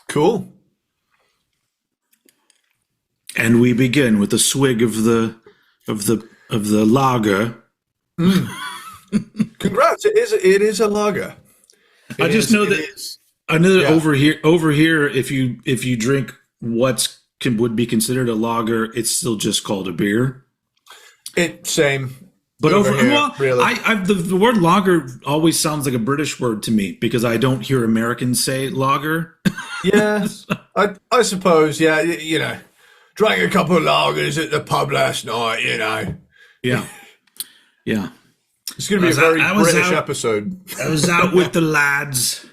Cool. And we begin with a swig of the lager. Congrats! It is a lager. I know that over here, if you drink would be considered a lager, it's still just called a beer. Same. But over here, well, really, the word lager always sounds like a British word to me because I don't hear Americans say lager. Yeah, I suppose. Yeah, you know, drank a couple of lagers at the pub last night. You know. Yeah. It's going to be a very British episode. I was out with the lads.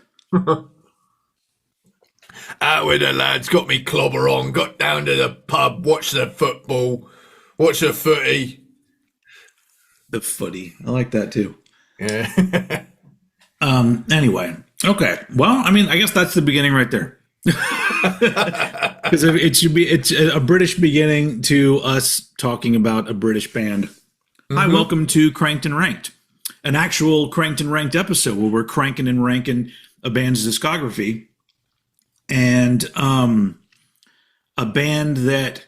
Out with the lads, got me clobber on, got down to the pub, watched the football, watched the footy. The footy. I like that too. Yeah. Anyway. Okay. Well, I mean, I guess that's the beginning right there. Because it's a British beginning to us talking about a British band. Mm-hmm. Hi, welcome to Cranked and Ranked, an actual Cranked and Ranked episode where we're cranking and ranking a band's discography. And a band that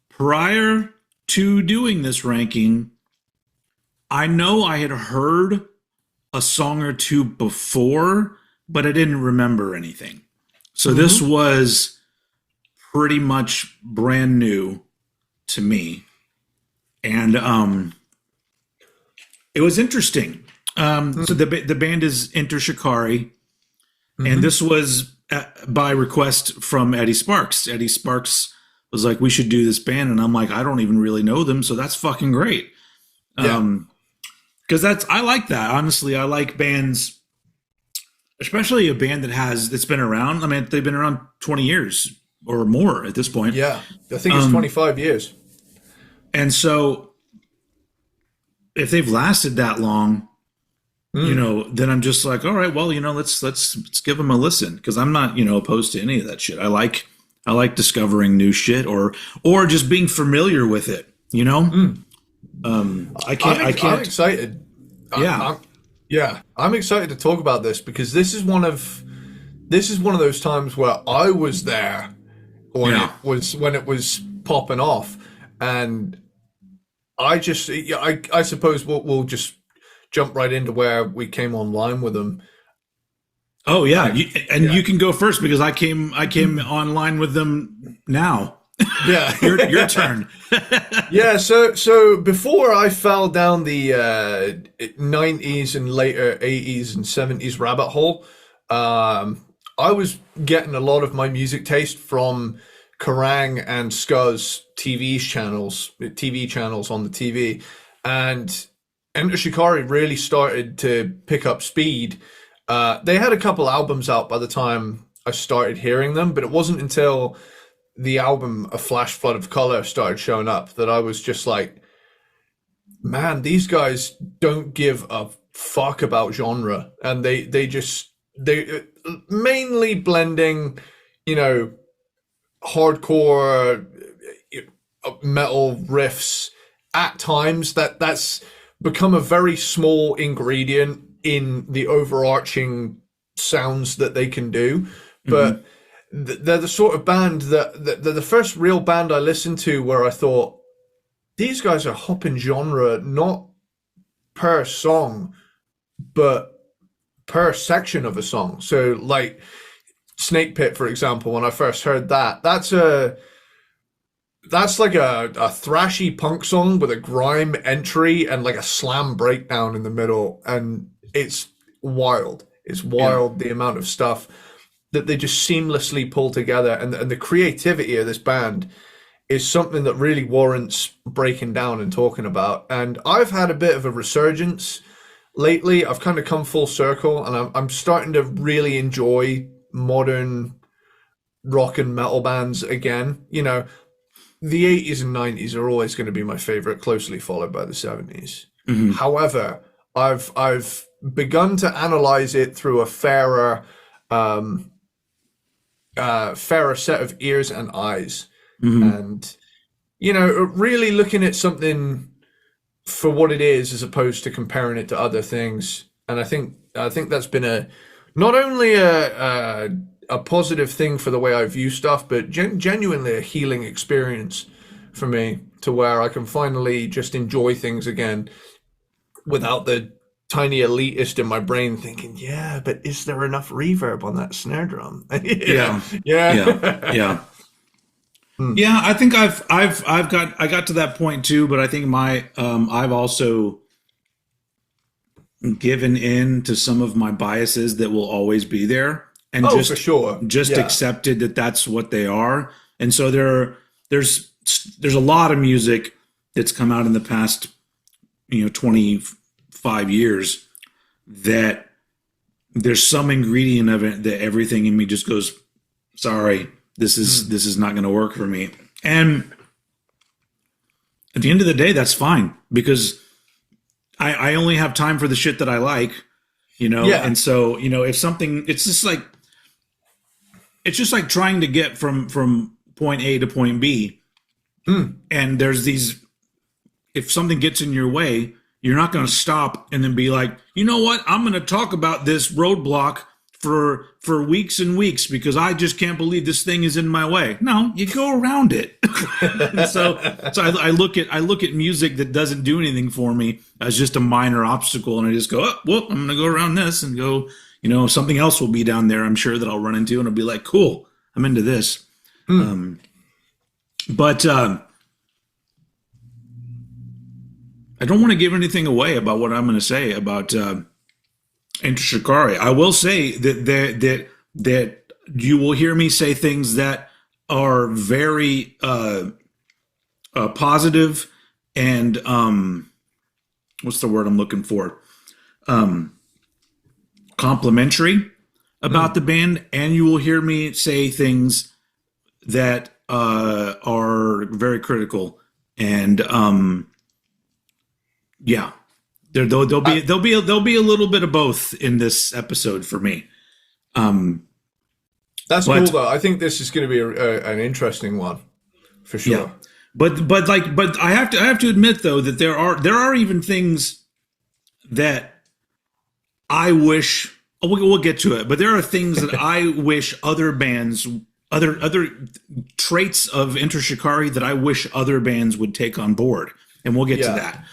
prior to doing this ranking, I know I had heard a song or two before, but I didn't remember anything. So this was pretty much brand new to me. And it was interesting. So the band is Enter Shikari. And this was by request from Eddie Sparxx. Eddie Sparxx was like, we should do this band. And I'm like, I don't even really know them. So that's fucking great. Because I like that. Honestly, I like bands, especially a band that's been around. I mean, they've been around 20 years or more at this point. Yeah, I think it's 25 years. And so if they've lasted that long, you know, then I'm just like, all right, well, you know, let's give them a listen, because I'm not, you know, opposed to any of that shit. I like discovering new shit or just being familiar with it, you know? I'm excited. Yeah. I'm excited to talk about this because this is one of those times where I was there when it was popping off, and I suppose we'll just jump right into where we came online with them. Oh yeah, you can go first because I came online with them now. Yeah, your turn. Yeah, so before I fell down the 90s and later 80s and 70s rabbit hole, I was getting a lot of my music taste from Kerrang and Scuzz TV channels on the TV, and Enter Shikari really started to pick up speed. They had a couple albums out by the time I started hearing them, but it wasn't until the album A Flash Flood of Color started showing up that I was just like, man, these guys don't give a fuck about genre. And they mainly blending, you know, hardcore metal riffs at times. That's become a very small ingredient in the overarching sounds that they can do. But they're the sort of band that they're the first real band I listened to where I thought, these guys are hopping genre, not per song, but per section of a song. So like Snake Pit, for example, when I first heard that's like a thrashy punk song with a grime entry and like a slam breakdown in the middle. And it's wild. It's wild, the amount of stuff that they just seamlessly pull together. And the creativity of this band is something that really warrants breaking down and talking about. And I've had a bit of a resurgence lately. I've kind of come full circle, and I'm starting to really enjoy modern rock and metal bands again. You know, the 80s and 90s are always going to be my favorite, closely followed by the 70s. However, I've begun to analyze it through a um, fairer set of ears and eyes, and really looking at something for what it is as opposed to comparing it to other things. And I think that's been not only a positive thing for the way I view stuff, but genuinely a healing experience for me, to where I can finally just enjoy things again without the tiny elitist in my brain thinking, yeah, but is there enough reverb on that snare drum? Yeah. Yeah. Yeah. Yeah, I think I got to that point too, but I think I've also given in to some of my biases that will always be there, and Oh, for sure. just Yeah. accepted that that's what they are. And so there's a lot of music that's come out in the past 25 years that there's some ingredient of it that everything in me just goes, sorry, this is not going to work for me. And at the end of the day, that's fine, because I only have time for the shit that I like, Yeah. And so, if something, it's just like trying to get from point A to point B. And there's if something gets in your way, you're not going to stop and then be like, you know what? I'm going to talk about this roadblock for weeks and weeks because I just can't believe this thing is in my way. No, you go around it. so I look at music that doesn't do anything for me as just a minor obstacle, and I just go, oh, well, I'm going to go around this and go, something else will be down there, I'm sure, that I'll run into, and I'll be like, cool, I'm into this. But I don't want to give anything away about what I'm going to say about Enter Shikari. I will say that you will hear me say things that are very positive and what's the word I'm looking for? Complimentary about the band, and you will hear me say things that are very critical, and yeah, there'll be a little bit of both in this episode for me. That's cool though. I think this is going to be an interesting one for sure. Yeah. But I have to admit though that there are even things that I wish we'll get to it, but there are things that I wish other bands, other traits of Enter Shikari that I wish other bands would take on board, and we'll get to that.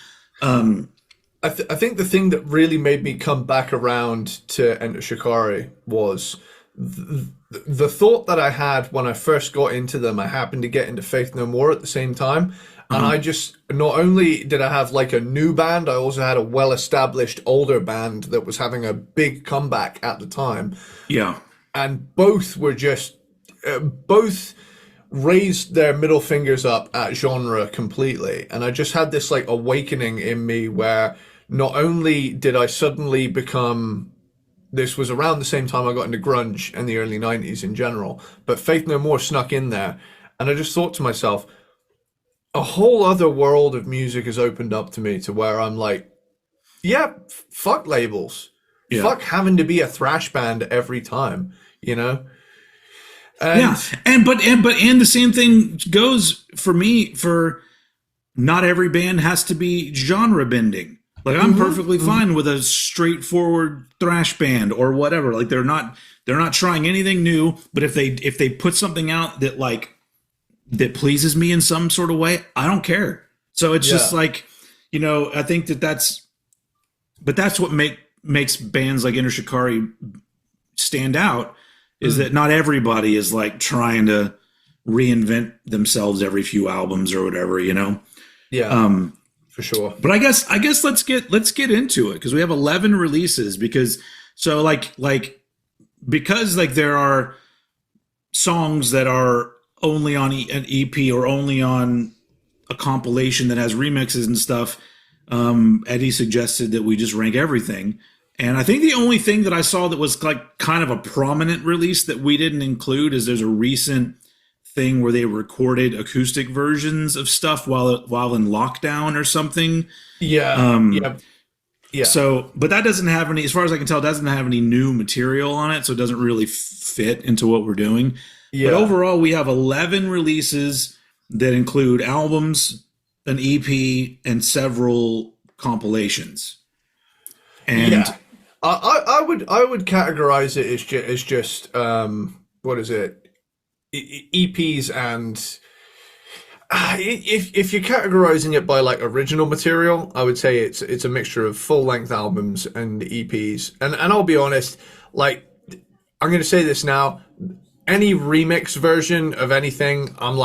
I think the thing that really made me come back around to Enter Shikari was the thought that I had when I first got into them. I happened to get into Faith No More at the same time. And I just, not only did I have like a new band, I also had a well-established older band that was having a big comeback at the time. Yeah. And both were just, both raised their middle fingers up at genre completely. And I just had this like awakening in me where not only did I suddenly become, this was around the same time I got into grunge in the early 90s in general, but Faith No More snuck in there. And I just thought to myself, a whole other world of music has opened up to me, to where I'm like, yeah, fuck labels. Yeah. Fuck having to be a thrash band every time, And, yeah, and the same thing goes for me. For not every band has to be genre bending. Like I'm perfectly fine with a straightforward thrash band or whatever. Like they're not trying anything new. But if they put something out that pleases me in some sort of way, I don't care. So it's just like, I think that's what makes bands like Enter Shikari stand out, is that not everybody is like trying to reinvent themselves every few albums or whatever, Yeah, for sure. But I guess let's get into it, because we have 11 releases, because there are songs that are only on an EP or only on a compilation that has remixes and stuff. Eddie suggested that we just rank everything. And I think the only thing that I saw that was like kind of a prominent release that we didn't include is there's a recent thing where they recorded acoustic versions of stuff while in lockdown or something. Yeah. Yeah. So, but that doesn't have any, as far as I can tell, doesn't have any new material on it, so it doesn't really fit into what we're doing. But Yeah. overall, we have 11 releases that include albums, an EP, and several compilations. And Yeah. I would categorize it as just what is it? EPs and if you're categorizing it by like original material, I would say it's a mixture of full length albums and EPs. And I'll be honest, like I'm going to say this now, any remix version of anything, I'm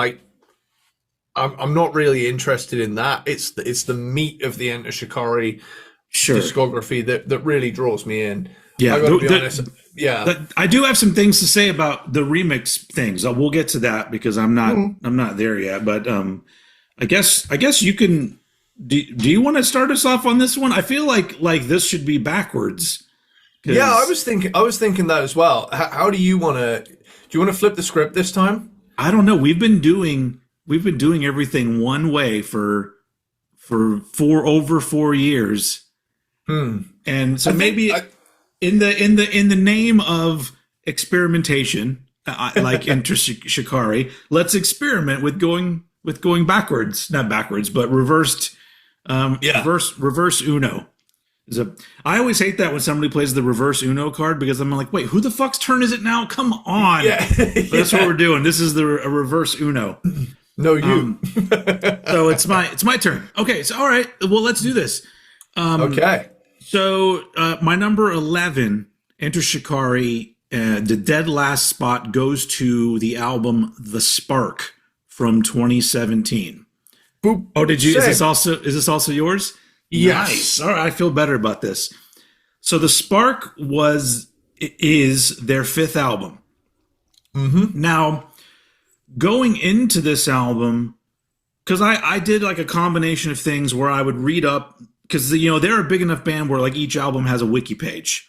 not really interested in that. It's the meat of the Enter Shikari sure, discography that really draws me in. yeah, I got to be honest. Yeah. I do have some things to say about the remix things. We'll get to that because I'm not there yet. But I guess you can. Do you want to start us off on this one? I feel like this should be backwards. Yeah, I was thinking that as well. How do you want to? Do you want to flip the script this time? I don't know. We've been doing everything one way for over 4 years, and so maybe in the name of experimentation, like Enter Shikari, let's experiment with going backwards, not backwards, but reversed, Yeah. reverse Uno. I always hate that when somebody plays the reverse Uno card because I'm like, wait, who the fuck's turn is it now? Come on. Yeah. But that's what we're doing. This is a reverse Uno. No, you. So it's my turn. Okay, so all right, well let's do this. Okay. So my number 11, Enter Shikari, the dead last spot goes to the album The Spark from 2017. Boop. Oh, did you? Same. Is this also yours? Yes. Nice. All right, I feel better about this. So The Spark is their fifth album. Now, going into this album, because I did like a combination of things where I would read up, because they're a big enough band where like each album has a wiki page.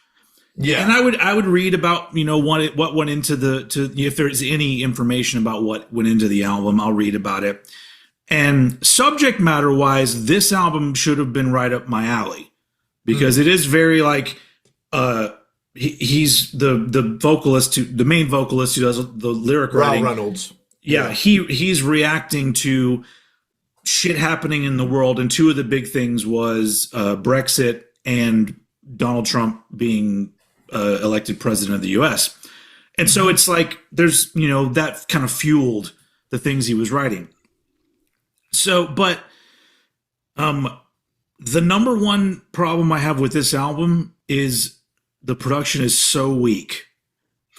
Yeah. And I would read about what went into if there's any information about what went into the album, I'll read about it. And subject matter wise, this album should have been right up my alley because it is very like he's the vocalist, the main vocalist who does the lyric writing. Reynolds. Yeah, he's reacting to shit happening in the world, and two of the big things was Brexit and Donald Trump being elected president of the U.S. And so it's like there's that kind of fueled the things he was writing. So, but the number one problem I have with this album is the production is so weak.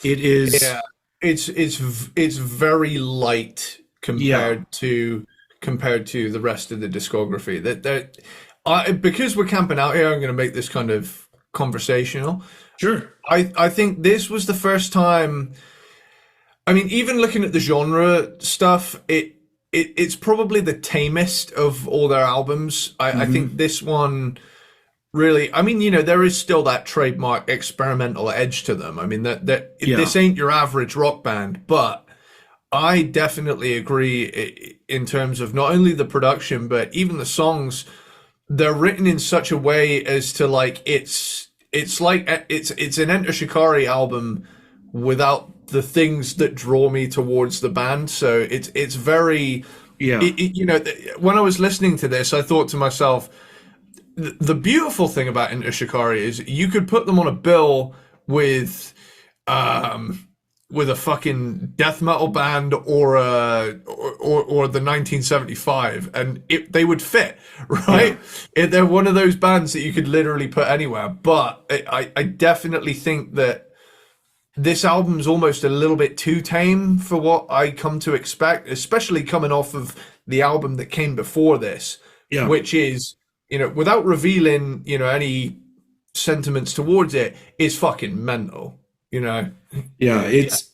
It is. Yeah. It's very light compared to the rest of the discography. Because we're camping out here, I'm going to make this kind of conversational. Sure. I think this was the first time. I mean, even looking at the genre stuff, it's probably the tamest of all their albums. I think this one really. I mean, there is still that trademark experimental edge to them. I mean, this ain't your average rock band, but I definitely agree in terms of not only the production, but even the songs. They're written in such a way as to like it's an Enter Shikari album without the things that draw me towards the band. So it's very when I was listening to this, I thought to myself, the beautiful thing about Enter Shikari is you could put them on a bill with a fucking death metal band or the 1975, and they would fit, right? They're one of those bands that you could literally put anywhere. But I definitely think that this album's almost a little bit too tame for what I come to expect, especially coming off of the album that came before this, which is, without revealing, any sentiments towards it, is fucking mental, Yeah, it's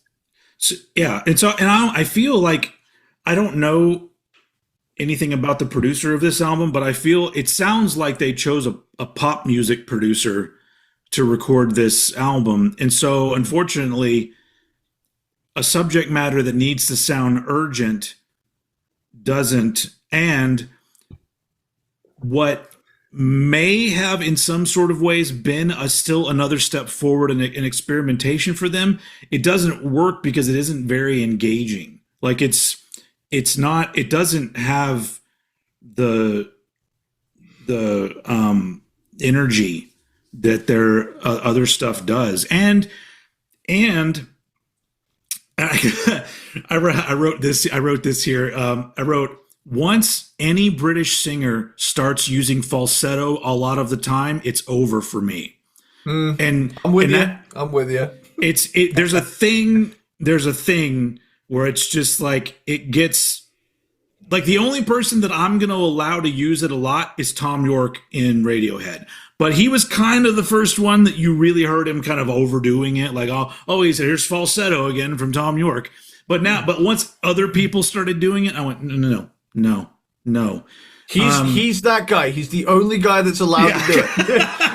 and I feel like I don't know anything about the producer of this album, but I feel it sounds like they chose a pop music producer to record this album. And so unfortunately, a subject matter that needs to sound urgent doesn't. And what may have in some sort of ways been still another step forward in experimentation for them. It doesn't work because it isn't very engaging. Like it's not, it doesn't have the energy that their other stuff does. And I wrote this here. I wrote, once any British singer starts using falsetto a lot of the time, it's over for me. And I'm with you. I'm with you. There's a thing where it's just like, it gets like, the only person that I'm going to allow to use it a lot is Tom York in Radiohead. But he was kind of the first one that you really heard him kind of overdoing it. Like, oh, he said, here's falsetto again from Tom York. But once other people started doing it, I went, no. He's that guy. He's the only guy that's allowed to do it.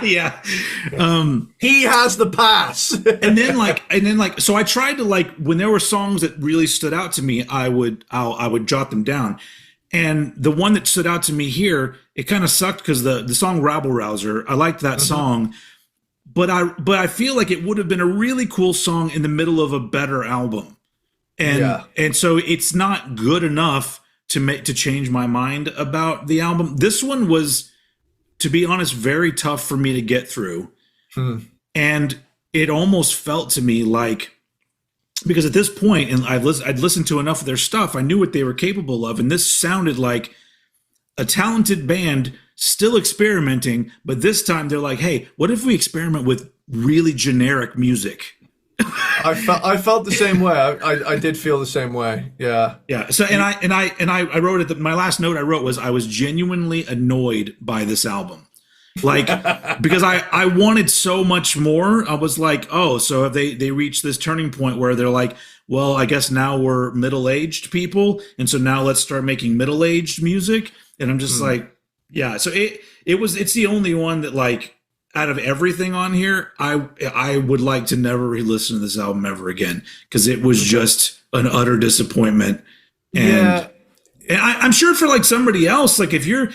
Yeah. He has the pass. and then so I tried to, like, when there were songs that really stood out to me, I would jot them down. And the one that stood out to me here, it kind of sucked because the song Rabble Rouser, I liked that song, but I feel like it would have been a really cool song in the middle of a better album. And so it's not good enough to change my mind about the album. This one was, to be honest, very tough for me to get through. And it almost felt to me like, because at this point, and I'd listened to enough of their stuff, I knew what they were capable of, and this sounded like a talented band still experimenting, but this time they're like, hey, what if we experiment with really generic music? I felt the same way. I did feel the same way. Yeah. So I wrote it. My last note I wrote was, I was genuinely annoyed by this album. Like, because I wanted so much more. I was like, oh, so have they reached this turning point where they're like, well, I guess now we're middle-aged people, and so now let's start making middle-aged music. And I'm just like, yeah. So it's the only one that, like, out of everything on here, I would like to never re-listen to this album ever again, because it was just an utter disappointment. And I'm sure for, like, somebody else, like, if your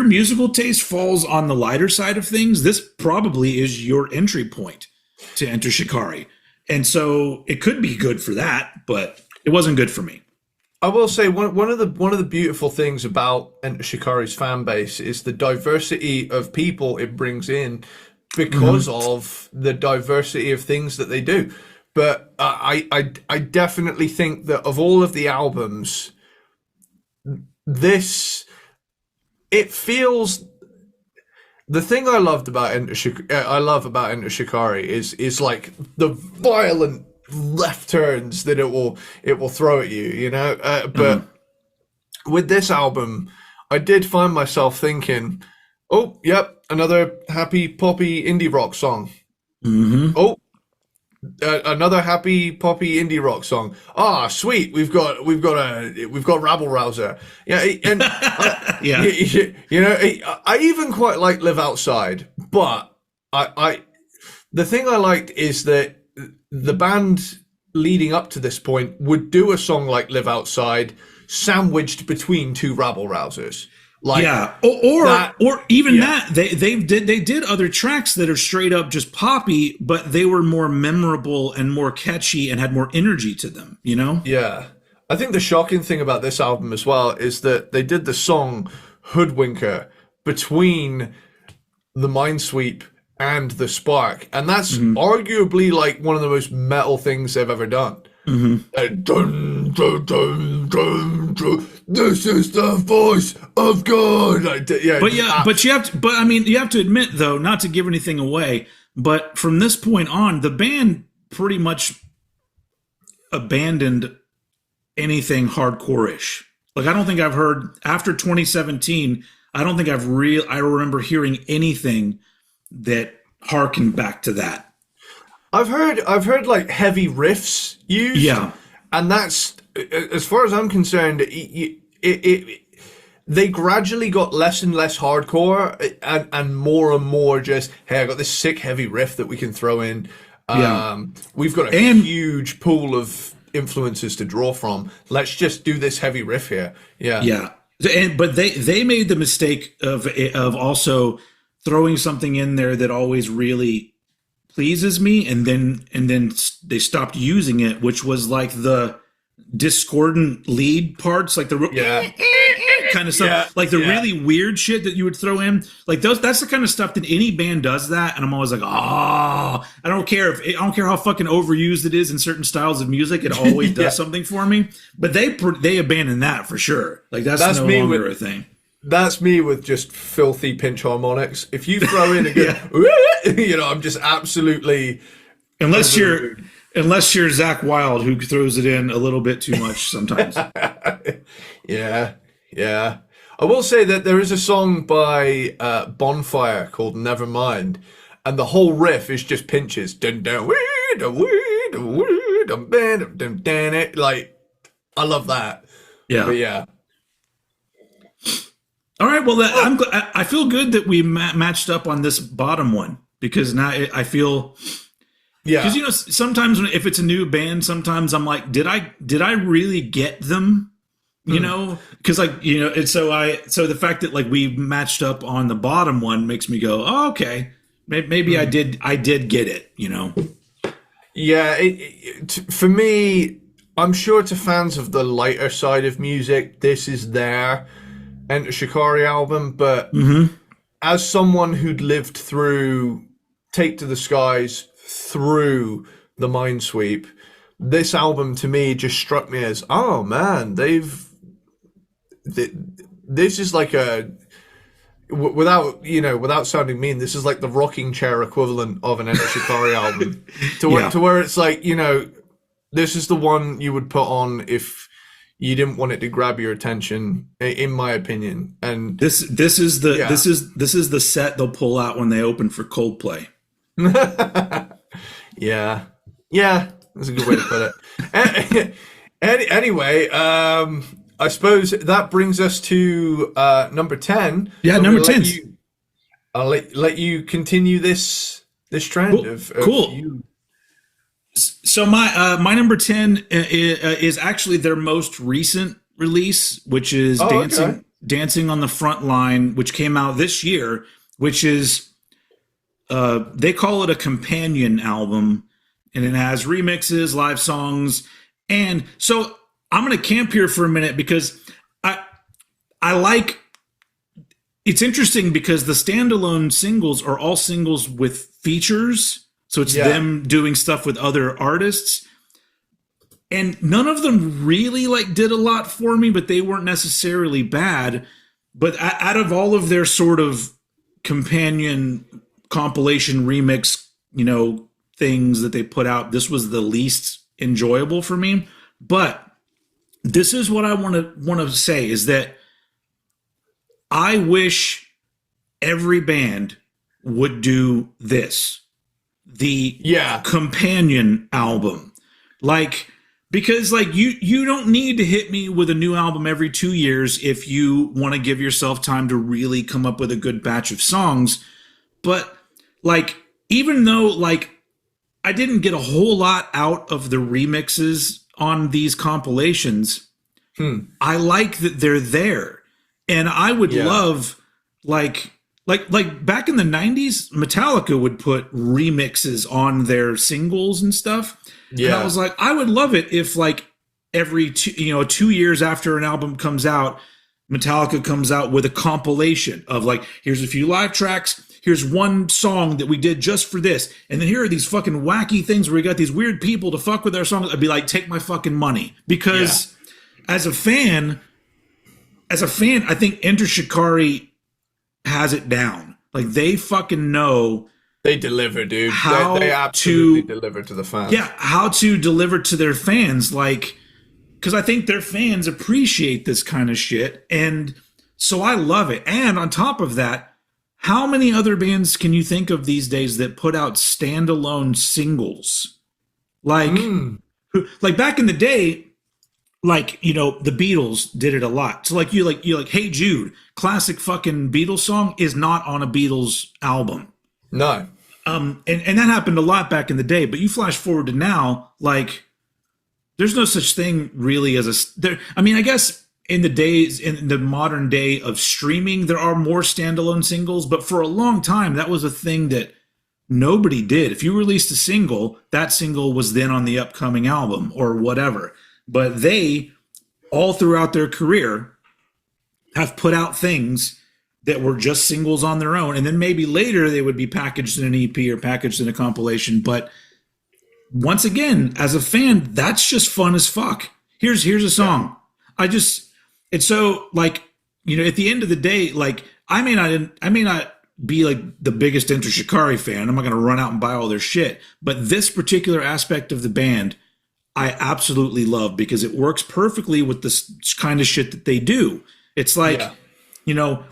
musical taste falls on the lighter side of things, this probably is your entry point to enter Shikari. And so it could be good for that, but it wasn't good for me. I will say one of the beautiful things about Enter Shikari's fan base is the diversity of people it brings in because of the diversity of things that they do. But I definitely think that of all of the albums, it feels, the thing I love about Enter Shikari is like the violent left turns that it will throw at you, you know. But with this album, I did find myself thinking, oh, yep, another happy poppy indie rock song. Oh, another happy poppy indie rock song. Ah, sweet. We've got Rabble Rouser. Yeah, and you know, I even quite like Live Outside, but the thing I liked is that the band leading up to this point would do a song like Live Outside sandwiched between two Rabble Rousers. Like, or even that they did other tracks that are straight up just poppy, but they were more memorable and more catchy and had more energy to them, you know? Yeah. I think the shocking thing about this album as well is that they did the song Hoodwinker between the Minesweep and the Spark, and that's arguably like one of the most metal things they've ever done. Dun, dun, dun, dun, dun, this is the voice of God. You have to admit, though, not to give anything away, but from this point on, the band pretty much abandoned anything hardcore-ish. Like, I don't think I've heard after 2017. I don't think I remember hearing anything that harkened back to that. I've heard like heavy riffs used. Yeah. And that's, as far as I'm concerned, they gradually got less and less hardcore and more just, hey, I got this sick heavy riff that we can throw in. We've got a huge pool of influences to draw from. Let's just do this heavy riff here. Yeah. Yeah. But they made the mistake of also throwing something in there that always really pleases me, and then they stopped using it, which was like the discordant lead parts, like the Yeah. kind of stuff, Yeah. like the Yeah. really weird shit that you would throw in, like those. That's the kind of stuff that any band does that, and I'm always like, I don't care how fucking overused it is in certain styles of music. It always does something for me. But they abandoned that for sure. Like that's no me longer with- a thing. That's me with just filthy pinch harmonics. If you throw in a good, I'm just absolutely. Unless you're Zach Wilde, who throws it in a little bit too much sometimes. Yeah. I will say that there is a song by Bonfire called Nevermind, and the whole riff is just pinches. Dun, dun, wee, dun, wee, dun, wee, dun, dun, dun, dun, it. Like, I love that. Yeah. But yeah. All right. Well, I feel good that we matched up on this bottom one, because now I feel. Yeah. Because sometimes if it's a new band, sometimes I'm like, did I really get them? You know, because and so the fact that like we matched up on the bottom one makes me go, oh, okay, maybe I did get it. Yeah. For me, I'm sure to fans of the lighter side of music, this is their Enter Shikari album, but as someone who'd lived through Take to the Skies, through the Minesweep, this album to me just struck me as, oh man, this is like without sounding mean, this is like the rocking chair equivalent of an Enter Shikari album, to where it's like, this is the one you would put on if you didn't want it to grab your attention, in my opinion. And this is the set they'll pull out when they open for Coldplay. Yeah, that's a good way to put it. Anyway, I suppose that brings us to number 10. Yeah, So number 10. I'll let you continue this trend of cool. you. So my number 10 is actually their most recent release, which is Dancing on the Front Line, which came out this year, which is they call it a companion album, and it has remixes, live songs. And so I'm going to camp here for a minute, because I like, it's interesting because the standalone singles are all singles with features. So it's them doing stuff with other artists. And none of them really like did a lot for me, but they weren't necessarily bad. But out of all of their sort of companion compilation remix, things that they put out, this was the least enjoyable for me. But this is what I want to say, is that I wish every band would do this, the companion album, because you don't need to hit me with a new album every 2 years if you want to give yourself time to really come up with a good batch of songs. But even though I didn't get a whole lot out of the remixes on these compilations, I like that they're there. And I would love, like back in the 90s, Metallica would put remixes on their singles and stuff. Yeah. And I was like, I would love it if every 2 years after an album comes out, Metallica comes out with a compilation of here's a few live tracks, here's one song that we did just for this, and then here are these fucking wacky things where we got these weird people to fuck with our songs. I'd be like, take my fucking money. Because as a fan, I think Enter Shikari has it down. They fucking know. They deliver, dude. How they absolutely deliver to the fans. Yeah, how to deliver to their fans. Because I think their fans appreciate this kind of shit. And so I love it. And on top of that, how many other bands can you think of these days that put out standalone singles? Back in the day, the Beatles did it a lot. So you Hey Jude, classic fucking Beatles song, is not on a Beatles album. No. And that happened a lot back in the day. But you flash forward to now, there's no such thing really as I guess in the modern day of streaming, there are more standalone singles, but for a long time, that was a thing that nobody did. If you released a single, that single was then on the upcoming album or whatever. But they, all throughout their career, have put out things that were just singles on their own. And then maybe later they would be packaged in an EP or packaged in a compilation. But once again, as a fan, that's just fun as fuck. Here's a song. It's so like, at the end of the day, like I may not be like the biggest Enter Shikari fan. I'm not going to run out and buy all their shit. But this particular aspect of the band, I absolutely love because it works perfectly with this kind of shit that they do. It's like,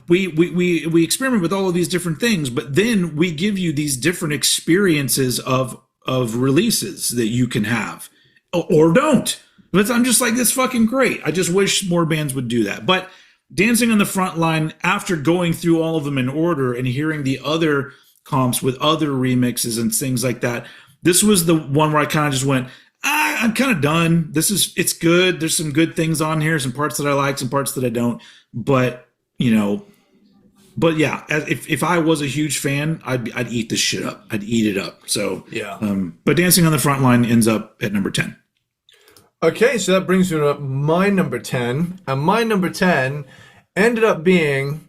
we experiment with all of these different things, but then we give you these different experiences of releases that you can have or don't. But I'm just like, that's fucking great. I just wish more bands would do that. But Dancing on the Front Line, after going through all of them in order and hearing the other comps with other remixes and things like that, this was the one where I kind of just went, I'm kind of done. It's good. There's some good things on here, some parts that I like, some parts that I don't. But, yeah, if I was a huge fan, I'd eat this shit up. I'd eat it up. So, yeah. But Dancing on the Front Line ends up at number 10. Okay, so that brings me to my number 10. And my number 10 ended up being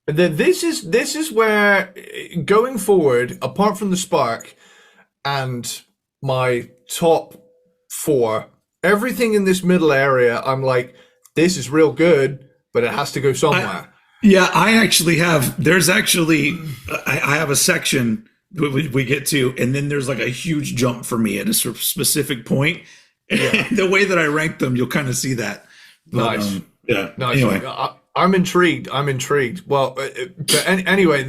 that this is where, going forward, apart from the Spark and my top 4, everything in this middle area, I'm like, this is real good, but it has to go somewhere. I actually have, I have a section we get to, and then there's like a huge jump for me at a sort of specific point. Yeah. The way that I ranked them, you'll kind of see that. But, nice. Nice. Anyway. I'm intrigued. Well, but anyway,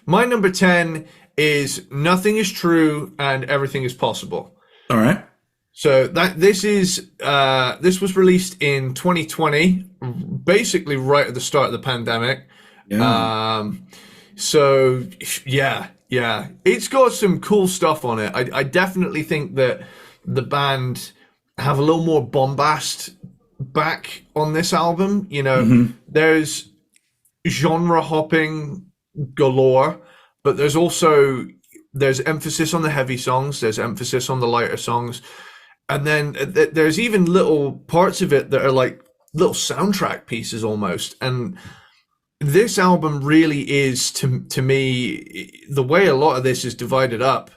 my number 10 is Nothing is True and Everything is Possible. All right. So this was released in 2020, basically right at the start of the pandemic. Yeah. So yeah, it's got some cool stuff on it. I definitely think that the band have a little more bombast back on this album. There's genre hopping galore, but there's emphasis on the heavy songs, there's emphasis on the lighter songs, and then there's even little parts of it that are like little soundtrack pieces almost. And this album really is, to me, the way a lot of this is divided up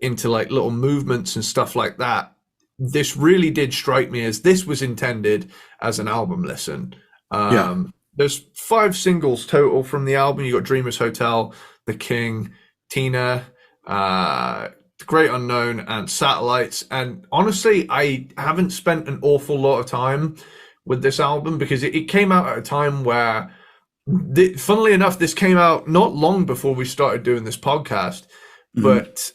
into like little movements and stuff like that. This really did strike me as this was intended as an album listen. There's 5 singles total from the album. You got Dreamers Hotel, The King, Tina, The Great Unknown, and Satellites. And honestly, I haven't spent an awful lot of time with this album because it came out at a time where, funnily enough, this came out not long before we started doing this podcast. But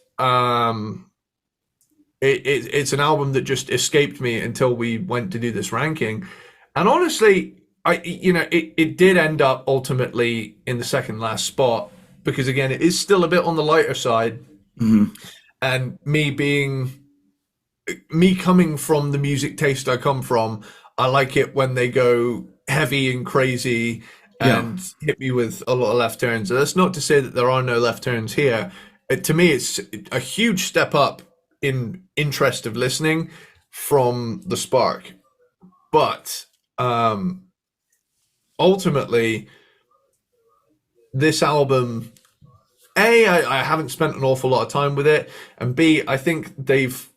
it's an album that just escaped me until we went to do this ranking. And honestly, it did end up ultimately in the second last spot because, again, it is still a bit on the lighter side. And me coming from the music taste I come from, I like it when they go heavy and crazy and hit me with a lot of left turns. And that's not to say that there are no left turns here. To me, it's a huge step up in interest of listening from the Spark. But ultimately, this album, A, I haven't spent an awful lot of time with it, and B, I think they've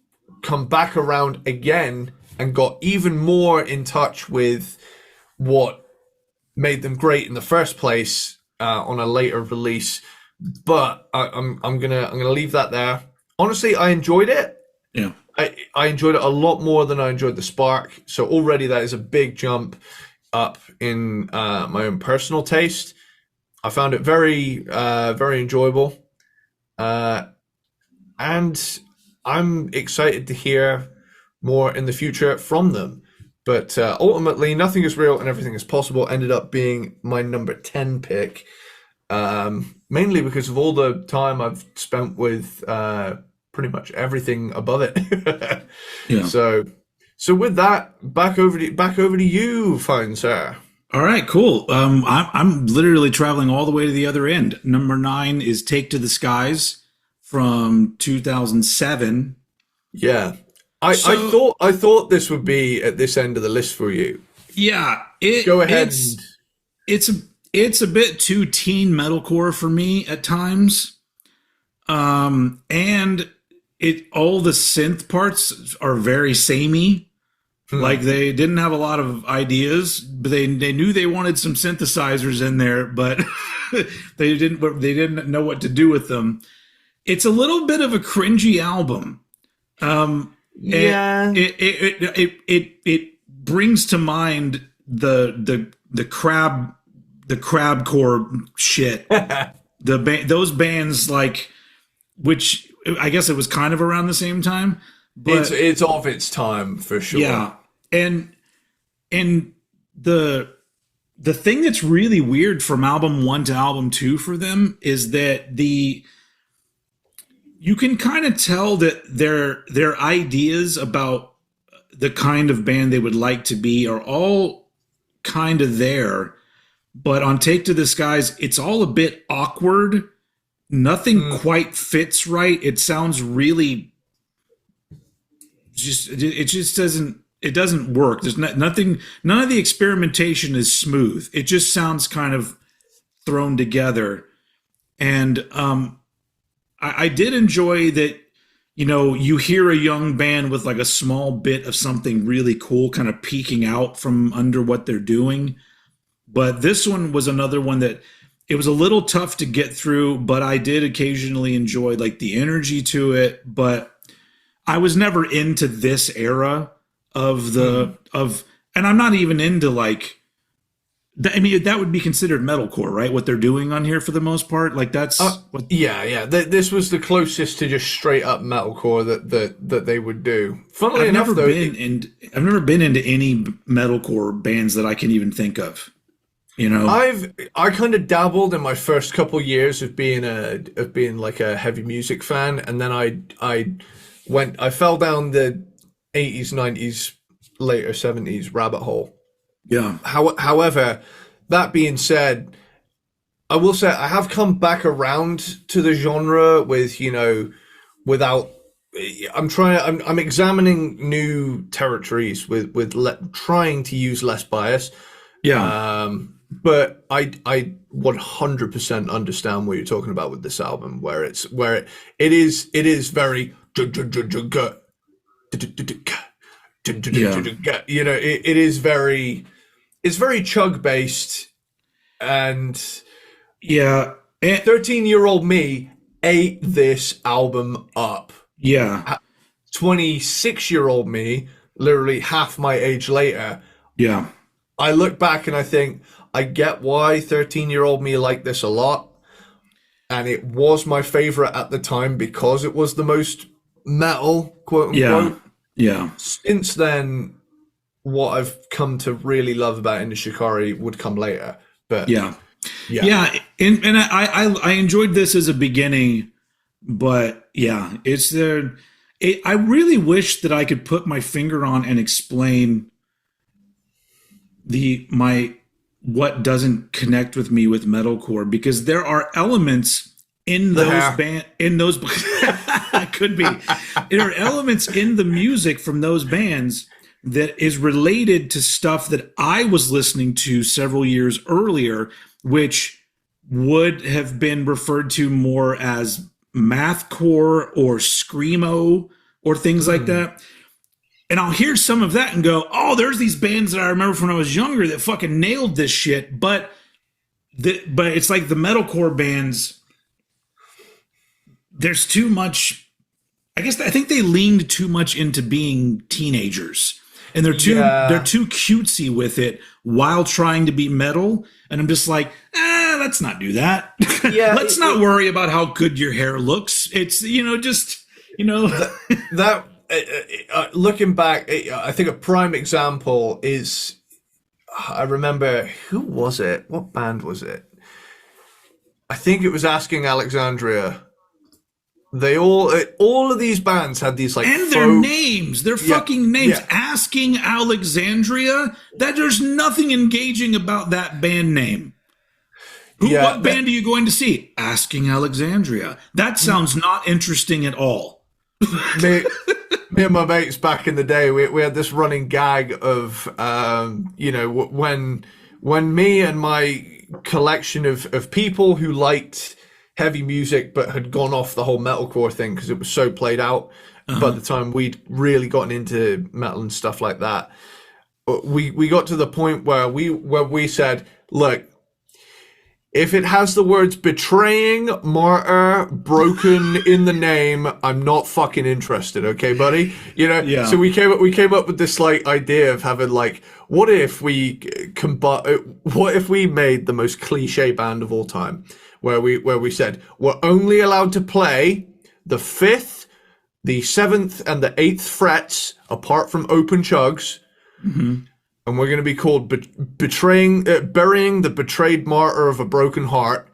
come back around again and got even more in touch with what made them great in the first place on a later release. But I'm gonna leave that there. Honestly, I enjoyed it. Yeah, I enjoyed it a lot more than I enjoyed the Spark. So already that is a big jump up in my own personal taste. I found it very, very enjoyable, and I'm excited to hear more in the future from them. But ultimately, Nothing is Real and Everything is Possible ended up being my number 10 pick. Mainly because of all the time I've spent with pretty much everything above it. Yeah. So So with that, back over to you, fine sir. All right, cool. I'm literally traveling all the way to the other end. Number 9 is "Take to the Skies" from 2007. Yeah. So I thought this would be at this end of the list for you. yeah, Go ahead and it's a it's a bit too teen metalcore for me at times. And it all the synth parts are very samey. Like they didn't have a lot of ideas, but they knew they wanted some synthesizers in there, but they didn't know what to do with them. It's a little bit of a cringy album. yeah. It brings to mind the crabcore shit. Those bands like, which I guess it was kind of around the same time, but It's of its time for sure. yeah, and and the thing that's really weird from album 1 to album 2 for them is that you can kind of tell that their ideas about the kind of band they would like to be are all kind of there, but on "Take to the Skies" it's all a bit awkward. Nothing quite fits right. It sounds really it doesn't work. There's nothing, none of the experimentation is smooth. It just sounds kind of thrown together. And I did enjoy that, you hear a young band with like a small bit of something really cool kind of peeking out from under what they're doing. But this one was another one that it was a little tough to get through, but I did occasionally enjoy like the energy to it. But I was never into this era of and I'm not even into like, I mean, that would be considered metalcore, right? What they're doing on here for the most part, like that's what. Yeah. This was the closest to just straight up metalcore that they would do. Funnily I've enough, never though, I've never been into any metalcore bands that I can even think of. I kind of dabbled in my first couple years of being like a heavy music fan, and then I fell down the 80s, 90s, later 70s rabbit hole. Yeah, However, that being said, I will say I have come back around to the genre with, without. I'm examining new territories with trying to use less bias. yeah, But I 100% understand what you're talking about with this album, where it is very, yeah, it is very, it's very chug based, and yeah, 13-year-old me ate this album up. yeah, 26-year-old me, literally half my age later, yeah, I look back and I think I get why 13-year-old me liked this a lot. And it was my favorite at the time because it was the most metal, quote yeah, unquote. yeah, Since then, what I've come to really love about Into Shikari would come later. But yeah. yeah. Yeah, and I enjoyed this as a beginning, but yeah, I really wish that I could put my finger on and explain what doesn't connect with me with metalcore, because there are elements in those could be there are elements in the music from those bands that is related to stuff that I was listening to several years earlier, which would have been referred to more as mathcore or screamo or things like that. And I'll hear some of that and go, oh, there's these bands that I remember from when I was younger that fucking nailed this shit. But it's like the metalcore bands, there's too much. I think they leaned too much into being teenagers. And they're too cutesy with it while trying to be metal. And I'm just like, let's not do that. Yeah, let's not worry about how good your hair looks. It's, that looking back, I think a prime example is, I remember, who was it? What band was it? I think it was Asking Alexandria. all of these bands had these like And their names, their Yeah, fucking names. yeah. Asking Alexandria, that there's nothing engaging about that band name. Yeah, What band are you going to see? Asking Alexandria. That sounds not interesting at all. me, me and my mates back in the day, we had this running gag of, when me and my collection of people who liked heavy music but had gone off the whole metalcore thing because it was so played out by the time we'd really gotten into metal and stuff like that. We got to the point where we said, look, if it has the words betraying, martyr, broken in the name, I'm not fucking interested, okay, buddy? Yeah. So we came up with this like idea of having like, what if we made the most cliche band of all time, where we said we're only allowed to play the 5th, the 7th, and the 8th frets apart from open chugs. Mm-hmm. And we're going to be called burying the betrayed martyr of a broken heart,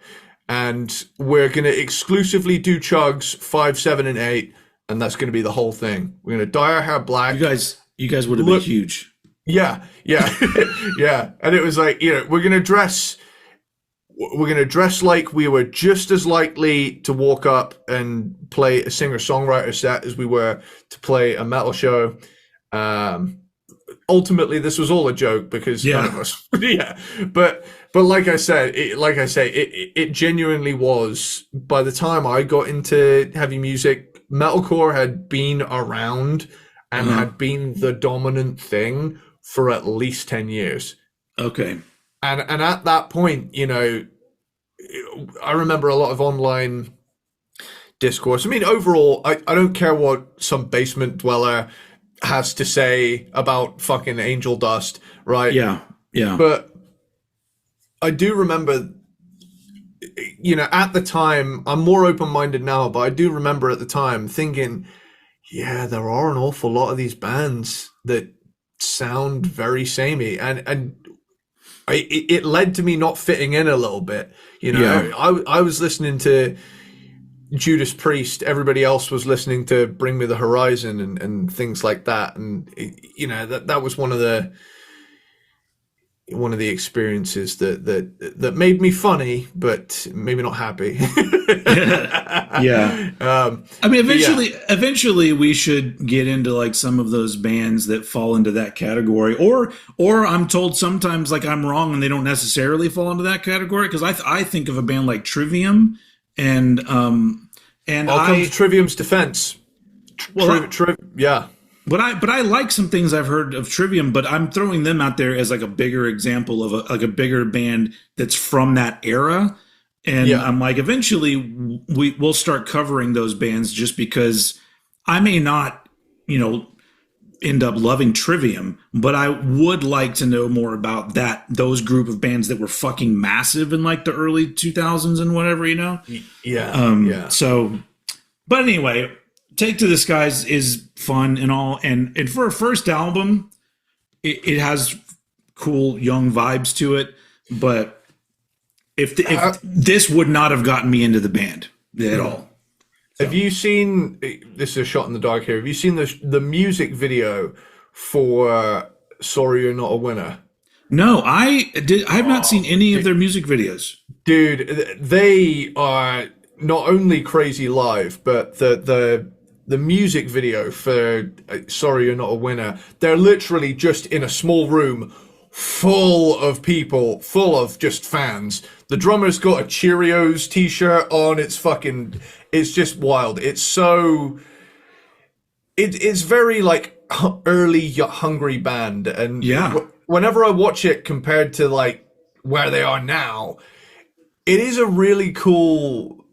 and we're going to exclusively do chugs 5, 7, and 8, and that's going to be the whole thing. We're going to dye our hair black. You guys would have been huge. Yeah, yeah. And it was like, we're going to dress like we were just as likely to walk up and play a singer-songwriter set as we were to play a metal show. Ultimately, this was all a joke because none of us, But like I said, it genuinely was. By the time I got into heavy music, metalcore had been around and had been the dominant thing for at least 10 years. Okay. And at that point, I remember a lot of online discourse. I mean, overall, I don't care what some basement dweller has to say about fucking Angel Dust, right? Yeah. But I do remember, at the time, I'm more open-minded now, but I do remember at the time thinking, yeah, there are an awful lot of these bands that sound very samey, and it led to me not fitting in a little bit. I was listening to Judas Priest, everybody else was listening to Bring Me the Horizon and things like that, and that was one of the experiences that made me funny, but maybe not happy. Yeah. I mean, eventually we should get into like some of those bands that fall into that category, or I'm told sometimes like I'm wrong and they don't necessarily fall into that category, because I think of a band like Trivium, and I'll come to Trivium's defense. Yeah. But I like some things I've heard of Trivium, but I'm throwing them out there as like a bigger example of a bigger band that's from that era. And I'm like, eventually we'll start covering those bands, just because I may not, end up loving Trivium, but I would like to know more about those group of bands that were fucking massive in like the early 2000s and whatever, Yeah. So, but anyway, Take to the Skies is fun and all, and for a first album, it has cool young vibes to it. But if this would not have gotten me into the band at all. So. Have you seen? This is a shot in the dark here. Have you seen the music video for "Sorry You're Not a Winner"? No, I have not seen any of their music videos. Dude, they are not only crazy live, but the music video for "Sorry You're Not a Winner," they're literally just in a small room full of people, full of just fans. The drummer's got a Cheerios t-shirt on. It's just wild. It's very like early Hungry Band, and whenever I watch it compared to like where they are now, it is a really cool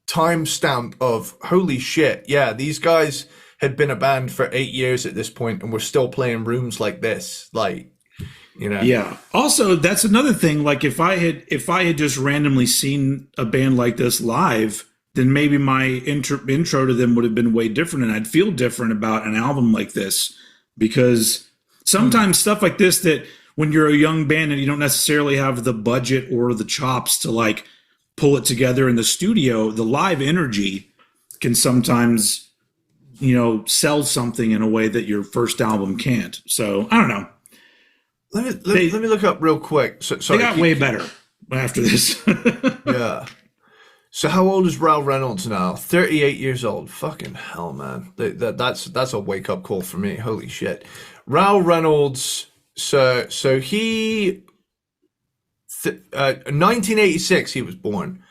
timestamp of holy shit. Yeah, these guys had been a band for 8 years at this point, and we're still playing rooms like this. Like, Yeah. Also, that's another thing. Like, if I had just randomly seen a band like this live, then maybe my intro to them would have been way different, and I'd feel different about an album like this, because sometimes stuff like this, that when you're a young band and you don't necessarily have the budget or the chops to like pull it together in the studio, the live energy can sometimes, sell something in a way that your first album can't. So I don't know. Let me look up real quick. So, They sorry, got way better after this. yeah. So how old is Ralph Reynolds now? 38 years old. Fucking hell, man. That's a wake up call for me. Holy shit. Ralph Reynolds. So he 1986 he was born.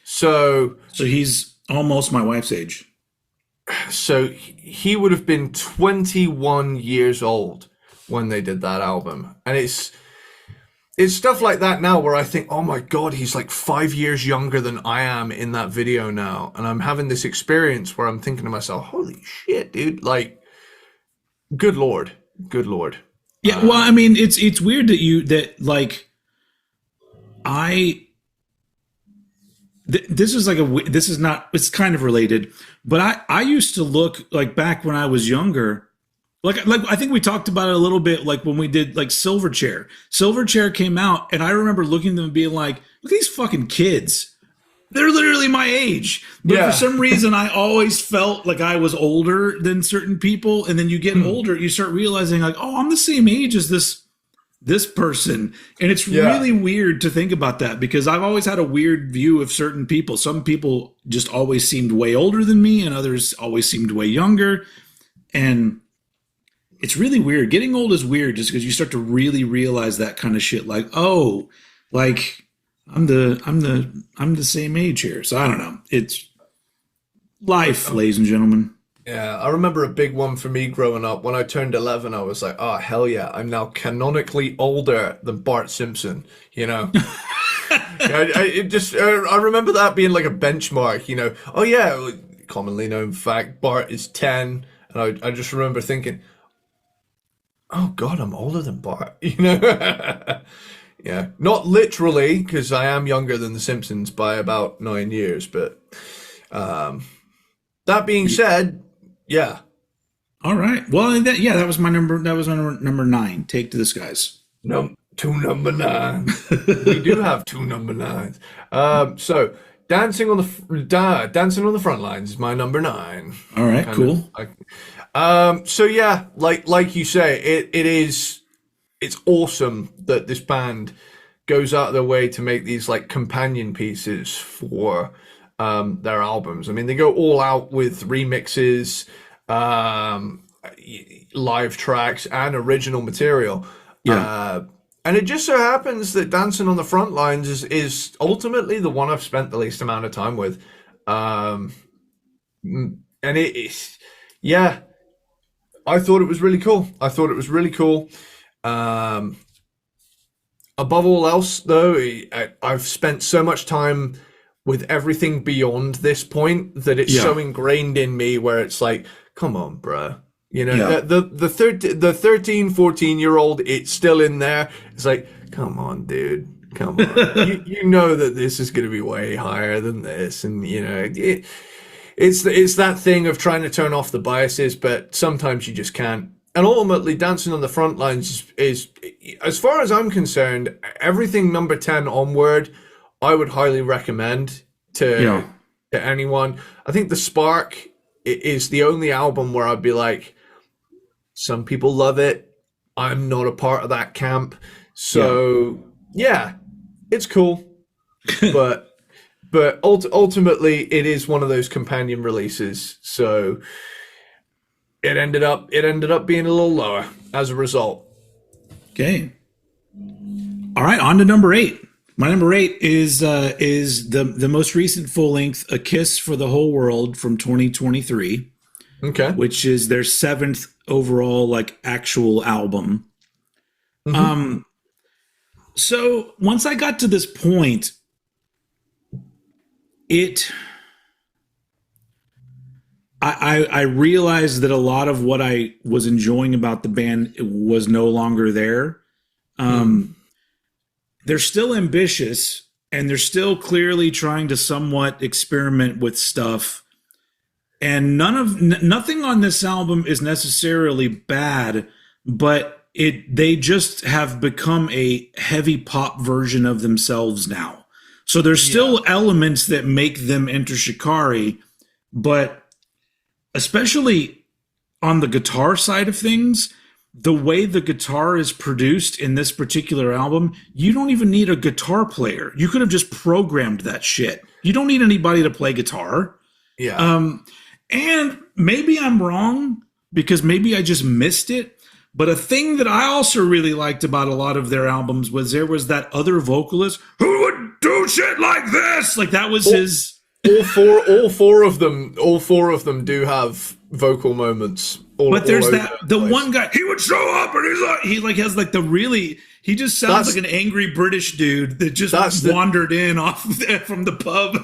So he's almost my wife's age. So he would have been 21 years old when they did that album. And it's stuff like that now where I think, oh my God, he's like 5 years younger than I am in that video now. And I'm having this experience where I'm thinking to myself, holy shit, dude. Like, good Lord. Good Lord. Yeah, well, I mean, it's weird this is not, it's kind of related, but I used to look like back when I was younger, like I think we talked about it a little bit, like when we did like Silverchair came out, and I remember looking at them and being like, look at these fucking kids. They're literally my age. But for some reason, I always felt like I was older than certain people. And then you get older, you start realizing like, oh, I'm the same age as this person. And it's really weird to think about that, because I've always had a weird view of certain people. Some people just always seemed way older than me, and others always seemed way younger. And it's really weird. Getting old is weird just because you start to really realize that kind of shit. Like, oh, like I'm the same age here. So I don't know. It's life, ladies and gentlemen. Yeah, I remember a big one for me growing up. When I turned 11, I was like, oh, hell yeah, I'm now canonically older than Bart Simpson, I remember that being like a benchmark, Oh, yeah, commonly known fact, Bart is 10. And I just remember thinking, oh, God, I'm older than Bart, Yeah, not literally, because I am younger than the Simpsons by about 9 years. But that being said, yeah. All right. Well, that was my number. That was my number 9. Take to the Skies. Two number 9. We do have 2 number 9s. So dancing on the front lines is my number 9. All right. Cool. So yeah, like you say, it's awesome that this band goes out of their way to make these like companion pieces for their albums. I mean, they go all out with remixes, live tracks, and original material. Yeah. And it just so happens that Dancing on the Front Lines is ultimately the one I've spent the least amount of time with. And it is, yeah, I thought it was really cool. Above all else, though, I've spent so much time with everything beyond this point that it's so ingrained in me where it's like, come on, bruh. The 13, 14-year-old, it's still in there. It's like, come on, dude. Come on. you know that this is going to be way higher than this. And, it's that thing of trying to turn off the biases, but sometimes you just can't. And ultimately, Dancing on the Front Lines is, as far as I'm concerned, everything number 10 onward, I would highly recommend to anyone. I think the Spark is the only album where I'd be like, some people love it. I'm not a part of that camp. So, yeah it's cool. But ultimately, it is one of those companion releases. So it ended up being a little lower as a result. Okay. All right, on to number 8. My number 8 is the most recent full length, A Kiss for the Whole World from 2023. Okay. Which is their 7th overall like actual album. Mm-hmm. So once I got to this point, I realized that a lot of what I was enjoying about the band was no longer there. They're still ambitious, and they're still clearly trying to somewhat experiment with stuff. And nothing on this album is necessarily bad, but they just have become a heavy pop version of themselves now. So there's still elements that make them Enter Shikari, but especially on the guitar side of things, the way the guitar is produced in this particular album, you don't even need a guitar player. You could have just programmed that shit. You don't need anybody to play guitar. Yeah. And maybe I'm wrong because maybe I just missed it. But a thing that I also really liked about a lot of their albums was there was that other vocalist who would do shit like this. Like that was his. All four of them do have vocal moments. But there's the one guy, he would show up and he has like the really, he just sounds like an angry British dude that just wandered in off from the pub.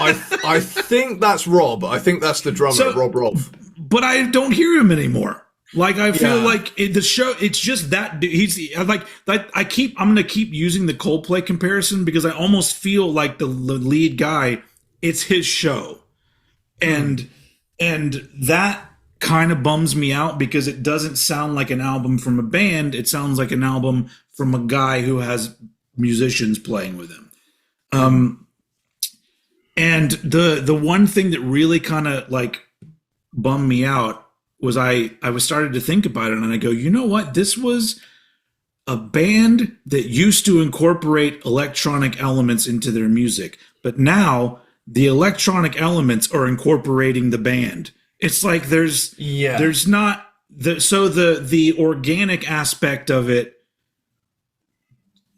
I think that's Rob. I think that's the drummer, Rob. But I don't hear him anymore. Like I feel like the show, it's just that dude. I'm gonna keep using the Coldplay comparison because I almost feel like the lead guy, it's his show, and that kind of bums me out because it doesn't sound like an album from a band. It sounds like an album from a guy who has musicians playing with him. And the one thing that really kind of like bummed me out was I was started to think about it and I go, you know what? This was a band that used to incorporate electronic elements into their music, but now the electronic elements are incorporating the band. It's like there's not the organic aspect of it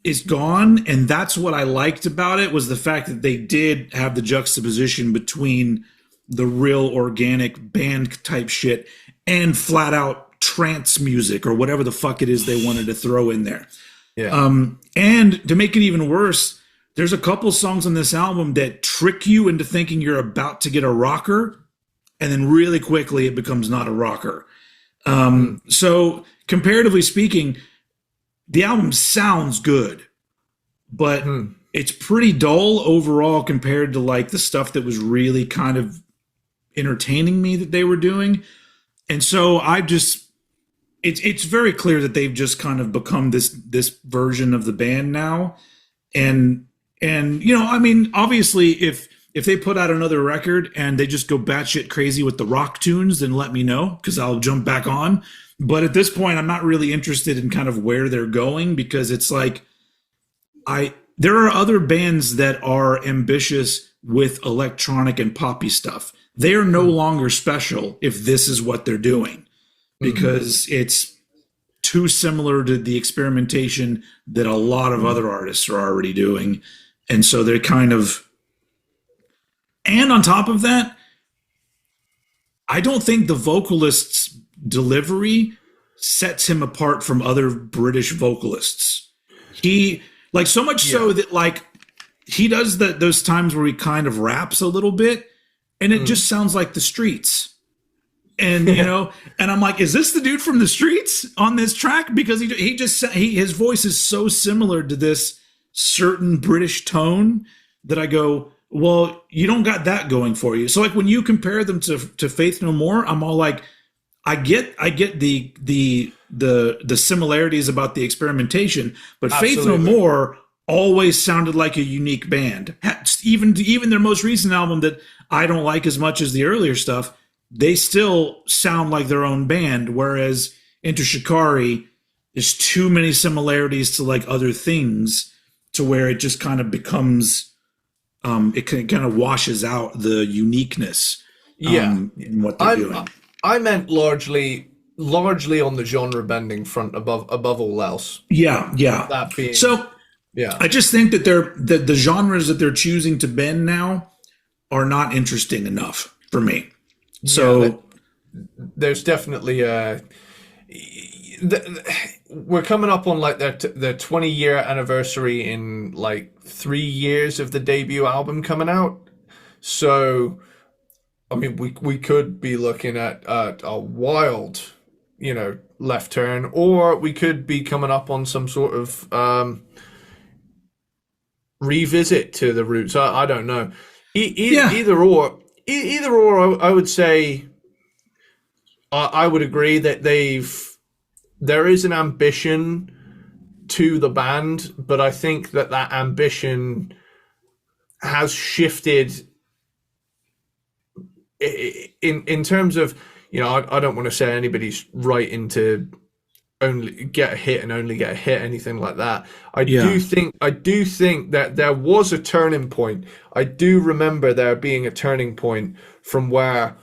is gone, and that's what I liked about it was the fact that they did have the juxtaposition between the real organic band type shit and flat out trance music or whatever the fuck it is they wanted to throw in there. Yeah. And to make it even worse, there's a couple songs on this album that trick you into thinking you're about to get a rocker, and then really quickly it becomes not a rocker. So comparatively speaking, the album sounds good, but it's pretty dull overall compared to like the stuff that was really kind of entertaining me that they were doing. And so it's very clear that they've just kind of become this version of the band now. And you know, I mean, obviously if they put out another record and they just go batshit crazy with the rock tunes, then let me know because I'll jump back on. But at this point, I'm not really interested in kind of where they're going because it's like there are other bands that are ambitious with electronic and poppy stuff. They are no longer special if this is what they're doing because it's too similar to the experimentation that a lot of other artists are already doing. And so they're kind of, and on top of that, I don't think the vocalist's delivery sets him apart from other British vocalists. He like so much so that like he does those times where he kind of raps a little bit and it just sounds like the Streets. And you know, and I'm like, is this the dude from the Streets on this track? Because his voice is so similar to this certain British tone that I go, well, you don't got that going for you. So like when you compare them to Faith No More, I'm all like, I get the similarities about the experimentation, but Absolutely. Faith No More always sounded like a unique band. Even their most recent album that I don't like as much as the earlier stuff, they still sound like their own band. Whereas Enter Shikari, there's too many similarities to like other things to where it just kind of becomes, it kind of washes out the uniqueness. In what they're doing. I meant largely on the genre bending front above all else. Yeah. That being I just think that the genres that they're choosing to bend now are not interesting enough for me. So there's definitely we're coming up on like their 20-year anniversary in like 3 years of the debut album coming out. So I mean, we could be looking at a wild, you know, left turn, or we could be coming up on some sort of revisit to the roots. I don't know. Either or, I would say I would agree that there is an ambition to the band, but I think that ambition has shifted in terms of, I don't want to say anybody's right into only get a hit and only get a hit, anything like that. I Yeah. do think that there was a turning point. I do remember there being a turning point from where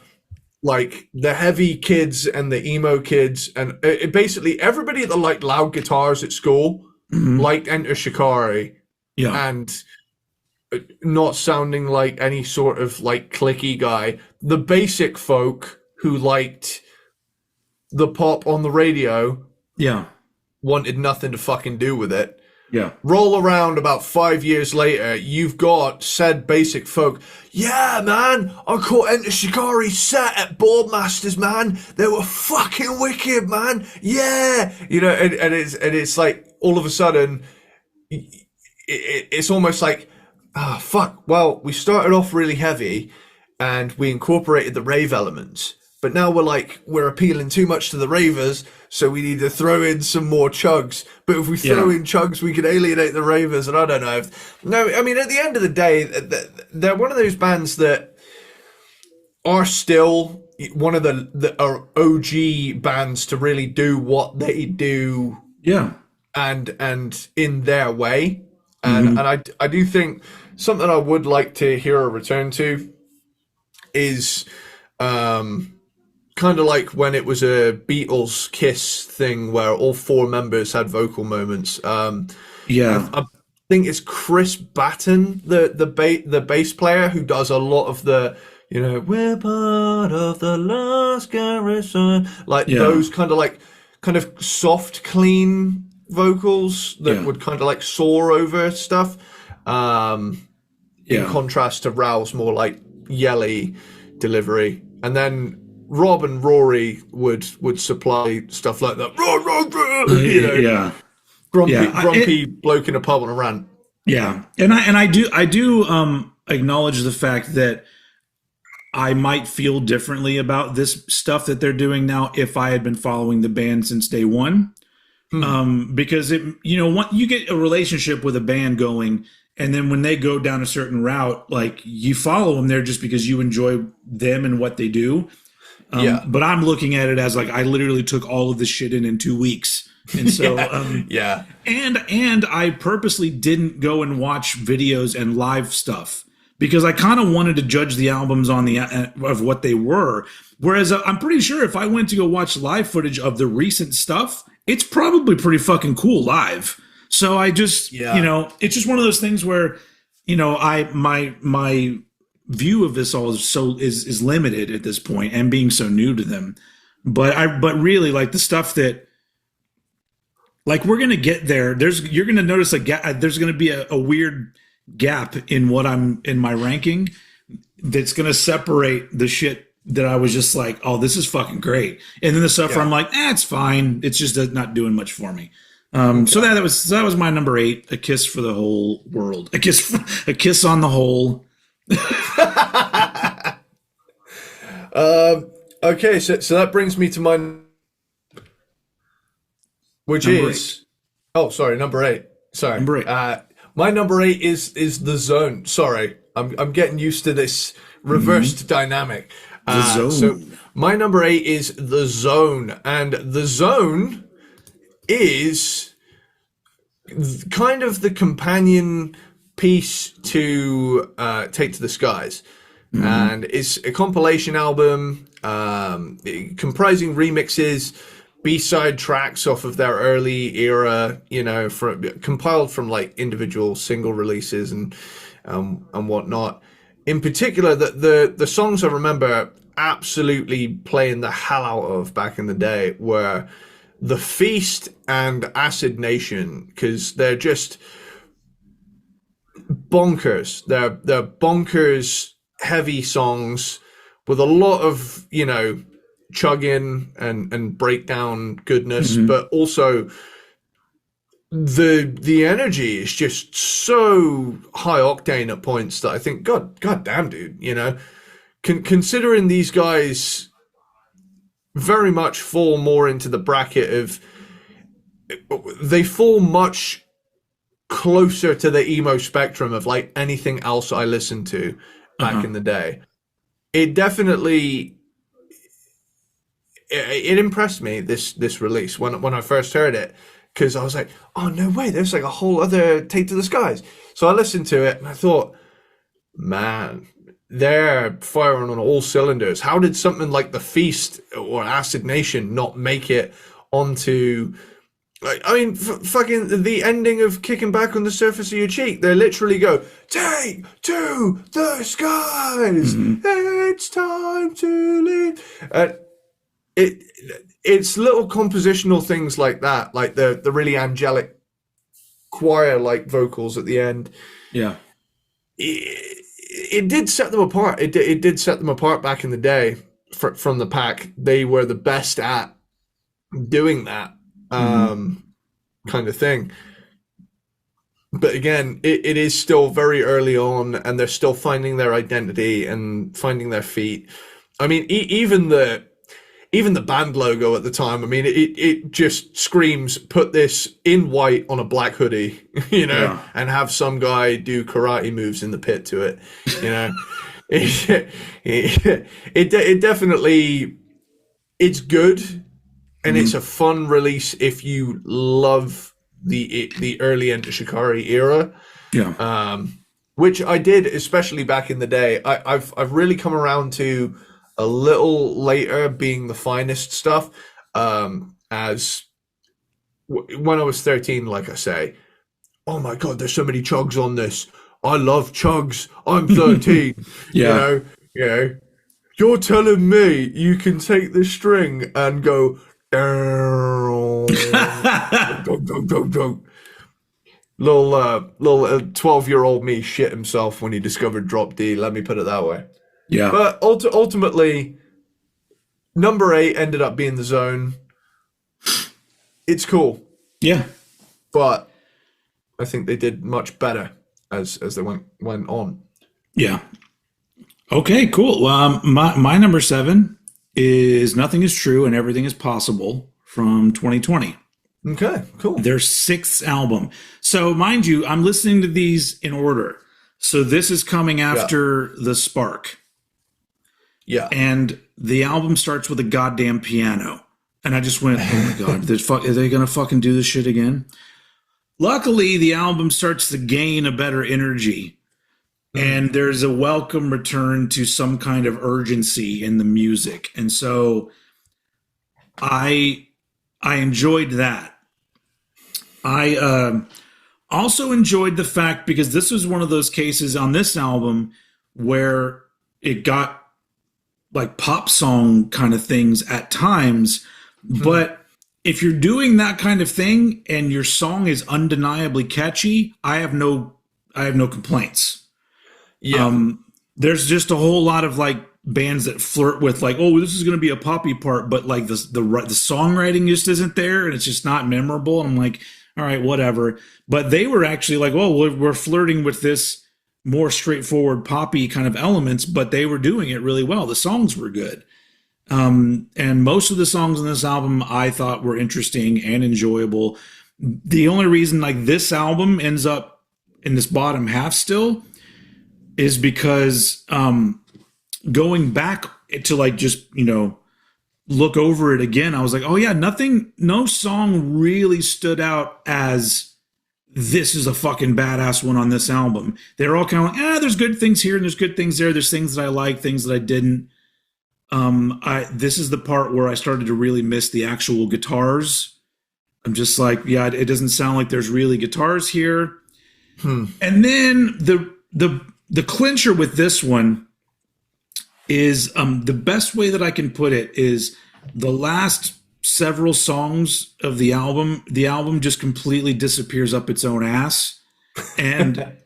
like the heavy kids and the emo kids and basically everybody that liked loud guitars at school Hmm. liked Enter Shikari, Yeah. and not sounding like any sort of like clicky guy. The basic folk who liked the pop on the radio Yeah. wanted nothing to fucking do with it. Yeah. Roll around about 5 years later, you've got said basic folk. Yeah, man, I caught Enter Shikari set at Boardmasters, man. They were fucking wicked, man. Yeah, and it's like all of a sudden, it's almost like, fuck. Well, we started off really heavy, and we incorporated the rave elements. But now we're appealing too much to the ravers, so we need to throw in some more chugs. But if we throw in chugs, we could alienate the ravers, and I don't know. No, I mean, at the end of the day, they're one of those bands that are still one of the OG bands to really do what they do, Yeah. and in their way. And I do think something I would like to hear a return to is kind of like when it was a Beatles Kiss thing where all four members had vocal moments. Yeah. I think it's Chris Batten, the bass player, who does a lot of the, we're part of the last garrison, like those kind of soft, clean vocals that would kind of like soar over stuff. In contrast to Raoul's more like yelly delivery, and then Rob and Rory would supply stuff like that. Grumpy bloke in a pub on a rant. Yeah, and I do acknowledge the fact that I might feel differently about this stuff that they're doing now if I had been following the band since day one. Because you get a relationship with a band going, and then when they go down a certain route, like you follow them there just because you enjoy them and what they do. But I'm looking at it as like I literally took all of this shit in 2 weeks, and so and I purposely didn't go and watch videos and live stuff because I kind of wanted to judge the albums on the of what they were. Whereas I'm pretty sure if I went to go watch live footage of the recent stuff, it's probably pretty fucking cool live. So I just it's just one of those things where my view of this all is limited at this point, and being so new to them. But really, like the stuff that, like, we're gonna get there. You're gonna notice a gap. There's gonna be a weird gap in what I'm in my ranking that's gonna separate the shit that I was just like, oh, this is fucking great, and then the stuff where I'm like, it's fine. It's just not doing much for me. So that was my number 8, A Kiss for the Whole World, a kiss on the whole. Okay, so that brings me to my, which Number is 8. Oh, sorry, number 8. Sorry, Number 8. My number 8 is The Zone. Sorry, I'm getting used to this reversed dynamic. The Zone. So my number 8 is The Zone, and The Zone is kind of the companion piece to Take to the Skies. And it's a compilation album comprising remixes, B-side tracks off of their early era, compiled from like individual single releases and whatnot. In particular, the songs I remember absolutely playing the hell out of back in the day were The Feast and Acid Nation, because they're just bonkers. They're bonkers heavy songs with a lot of chugging and breakdown goodness, but also the energy is just so high octane at points that I think, god damn, dude, considering these guys very much fall more into the bracket of, they fall much closer to the emo spectrum of like anything else I listened to back in the day. it definitely it impressed me, this release, when I first heard it, because I was like, oh no way, there's like a whole other Take to the Skies. So I listened to it and I thought, man, they're firing on all cylinders. How did something like The Feast or Acid Nation not make it onto, like, I mean, fucking the ending of Kicking Back on the Surface of Your Cheek? They literally go, take to the skies. It's time to leave. It's little compositional things like that, like the really angelic choir like vocals at the end. Yeah. It did set them apart. It did set them apart back in the day from the pack. They were the best at doing that kind of thing. But again, it is still very early on, and they're still finding their identity and finding their feet. I mean, even the band logo at the time, I mean, it just screams, put this in white on a black hoodie, and have some guy do karate moves in the pit to it, it definitely, it's good, and it's a fun release if you love the early Enter Shikari era. Yeah. Which I did, especially back in the day. I've really come around to a little later being the finest stuff, as when I was 13, like I say, oh my god, there's so many chugs on this. I love chugs. I'm 13. Yeah. You're telling me you can take this string and go down, little 12-year-old me shit himself when he discovered drop D. Let me put it that way. Yeah. But ultimately, number 8 ended up being The Zone. It's cool. Yeah. But I think they did much better as they went on. Yeah. Okay, cool. My number 7 is Nothing Is True and Everything Is Possible from 2020. Okay, cool. Their 6th album. So mind you, I'm listening to these in order. So this is coming after the Sparxx. Yeah. And the album starts with a goddamn piano. And I just went, oh my God, are they going to fucking do this shit again? Luckily, the album starts to gain a better energy. And there's a welcome return to some kind of urgency in the music. And so I enjoyed that. I also enjoyed the fact, because this was one of those cases on this album where it got like pop song kind of things at times, but if you're doing that kind of thing and your song is undeniably catchy, I have no complaints. Yeah. There's just a whole lot of like bands that flirt with like, oh, this is going to be a poppy part, but like the songwriting just isn't there and it's just not memorable. And I'm like, all right, whatever. But they were actually like, well, we're flirting with this more straightforward poppy kind of elements, but they were doing it really well. The songs were good. And most of the songs on this album I thought were interesting and enjoyable. The only reason like this album ends up in this bottom half still is because going back to like just, look over it again, I was like, oh yeah, no song really stood out as this is a fucking badass one on this album. They're all kind of like, there's good things here and there's good things there. There's things that I like, things that I didn't. This is the part where I started to really miss the actual guitars. I'm just like, yeah, it doesn't sound like there's really guitars here. And then the clincher with this one is the best way that I can put it is the last several songs of the album just completely disappears up its own ass. And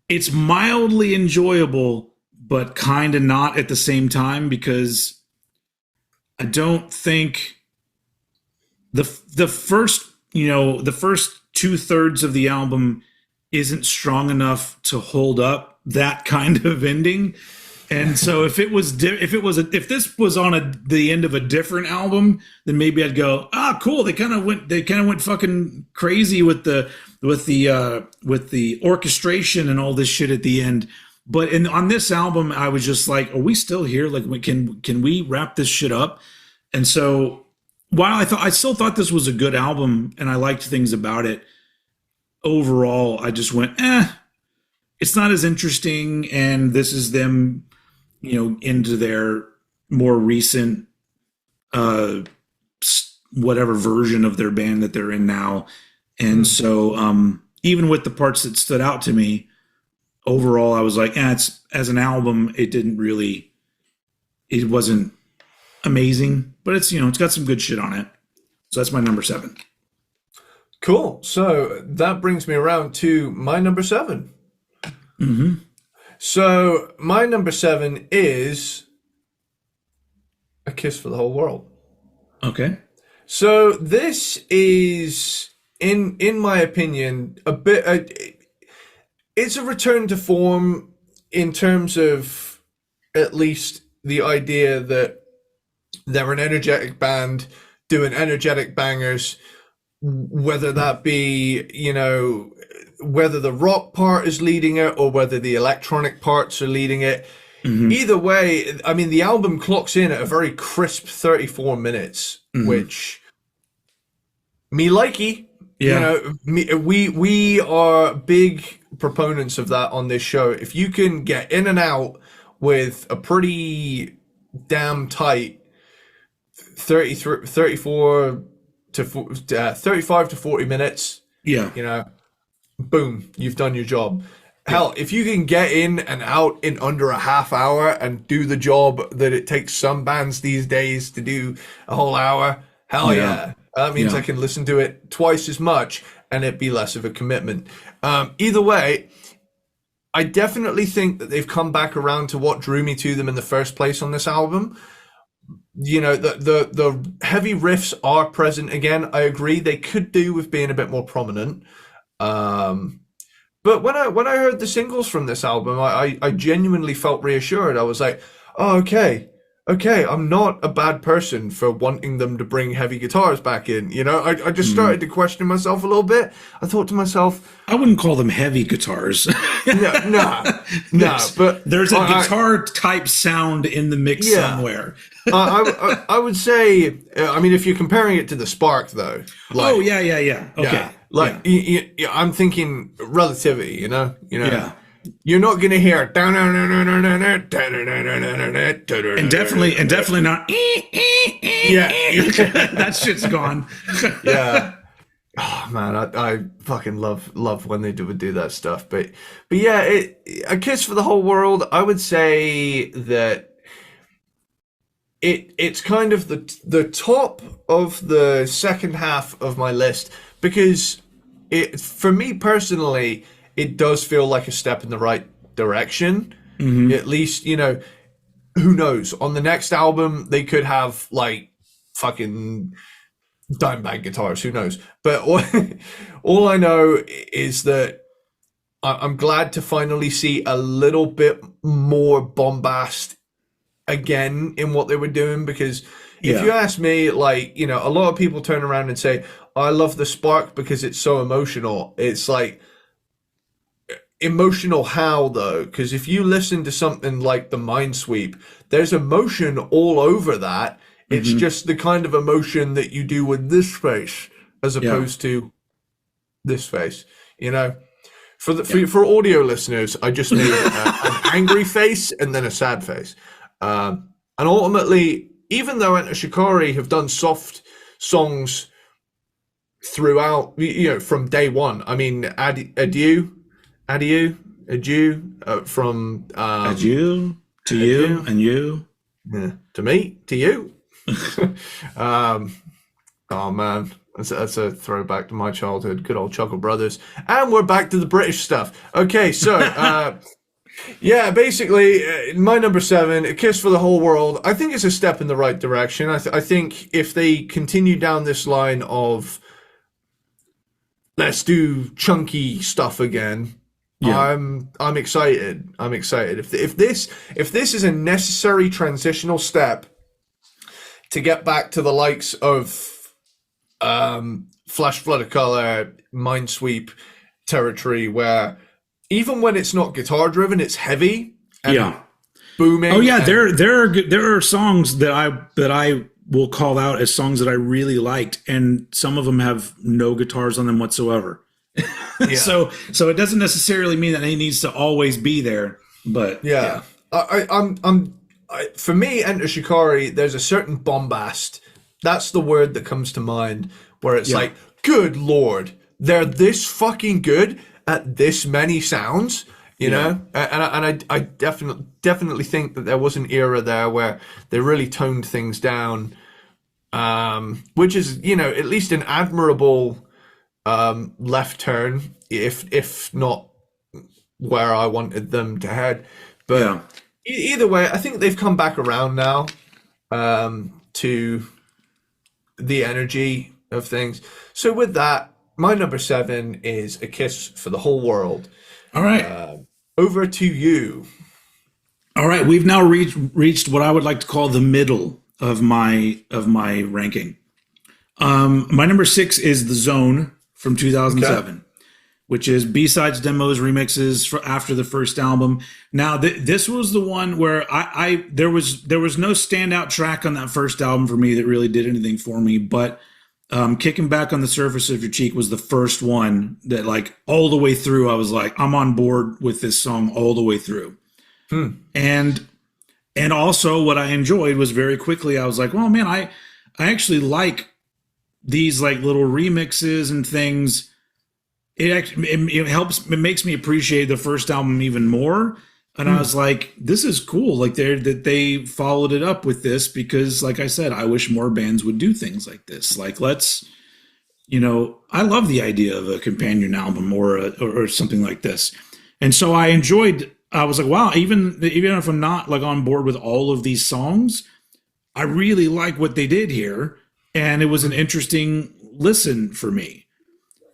it's mildly enjoyable, but kind of not at the same time, because I don't think the first 2/3 of the album isn't strong enough to hold up that kind of ending. And so if this was on the end of a different album, then maybe I'd go, cool. They kind of went fucking crazy with the orchestration and all this shit at the end. But on this album, I was just like, are we still here? Like, can we wrap this shit up? And so while I still thought this was a good album and I liked things about it, overall, I just went, it's not as interesting. And this is them, into their more recent, whatever version of their band that they're in now. And so, even with the parts that stood out to me, overall, I was like, it's, as an album, it wasn't amazing, but it's got some good shit on it. So that's my number 7. Cool. So that brings me around to my number 7. Mm-hmm. So my number 7 is A Kiss for the Whole World. Okay. So this is, in my opinion, a bit. It's a return to form in terms of at least the idea that they're an energetic band doing energetic bangers, whether that be, whether the rock part is leading it or whether the electronic parts are leading it. Mm-hmm. Either way, I mean, the album clocks in at a very crisp 34 minutes, which me likey. Yeah. We are big proponents of that on this show. If you can get in and out with a pretty damn tight 34 to 35 to 40 minutes, boom, you've done your job. Hell, if you can get in and out in under a half hour and do the job that it takes some bands these days to do a whole hour, hell yeah. That means I can listen to it twice as much and it be less of a commitment. Either way, I definitely think that they've come back around to what drew me to them in the first place on this album. The heavy riffs are present again. I agree they could do with being a bit more prominent. But when I heard the singles from this album, I genuinely felt reassured. I was like, oh, okay, I'm not a bad person for wanting them to bring heavy guitars back in. I just started to question myself a little bit. I thought to myself, I wouldn't call them heavy guitars. no, but there's a guitar type sound in the mix somewhere. I would say, I mean, if you're comparing it to the Sparxx, though. Like, okay. I'm thinking relativity, Yeah. You're not gonna hear and definitely not that shit's gone. Yeah. Oh man, I fucking love when they do that stuff. But yeah, A Kiss for the Whole World, I would say that it's kind of the top of the second half of my list, because for me personally, it does feel like a step in the right direction. Mm-hmm. At least, who knows? On the next album, they could have like fucking Dimebag guitars. Who knows? But all I know is that I'm glad to finally see a little bit more bombast again in what they were doing. Because if you ask me, like, a lot of people turn around and say, I love the Spark because it's so emotional. It's like, emotional how, though? Because if you listen to something like the Minesweep, there's emotion all over that. It's just the kind of emotion that you do with this face as opposed to this face. For audio listeners, I just made an angry face and then a sad face. And ultimately, even though Enter Shikari have done soft songs throughout, from day one. I mean, adieu from adieu to you and you, to me, to you. Oh man, that's a throwback to my childhood. Good old Chuckle Brothers. And we're back to the British stuff. Okay, so basically, my number 7, A Kiss for the Whole World, I think it's a step in the right direction. I think if they continue down this line of let's do chunky stuff again, I'm excited. If this is a necessary transitional step to get back to the likes of Flash Flood of Color, Minesweep territory, where even when it's not guitar driven, it's heavy and Yeah. booming. Oh yeah, and- there are songs that I will call out as songs that I really liked, and some of them have no guitars on them whatsoever. yeah. So it doesn't necessarily mean that he needs to always be there, but Yeah. For me, Enter Shikari, there's a certain bombast. That's the word that comes to mind, where it's Yeah. like, good Lord, they're this fucking good at this many sounds, you know? And I definitely think that there was an era there where they really toned things down, which is, you know, at least an admirable left turn, if not where I wanted them to head. But yeah. either way, I think they've come back around now to the energy of things. So with that, my number 7 is A Kiss for the Whole World. All right. Over to you. All right, we've now reached what I would like to call the middle of my ranking. My number 6 is The Zone from 2007, which is B-sides, demos, remixes for after the first album. Now, this was the one where there was no standout track on that first album for me that really did anything for me, but Kicking Back on the Surface of Your Cheek was the first one that, like, all the way through, I was like, I'm on board with this song all the way through. And also what I enjoyed was very quickly, I was like, well, man, I actually like these like little remixes and things. It makes me appreciate the first album even more. And I was like, this is cool. Like they followed it up with this because, like I said, I wish more bands would do things like this. Like, let's, you know, I love the idea of a companion album or something like this. And so I was like, wow, even if I'm not like on board with all of these songs, I really like what they did here. And it was an interesting listen for me.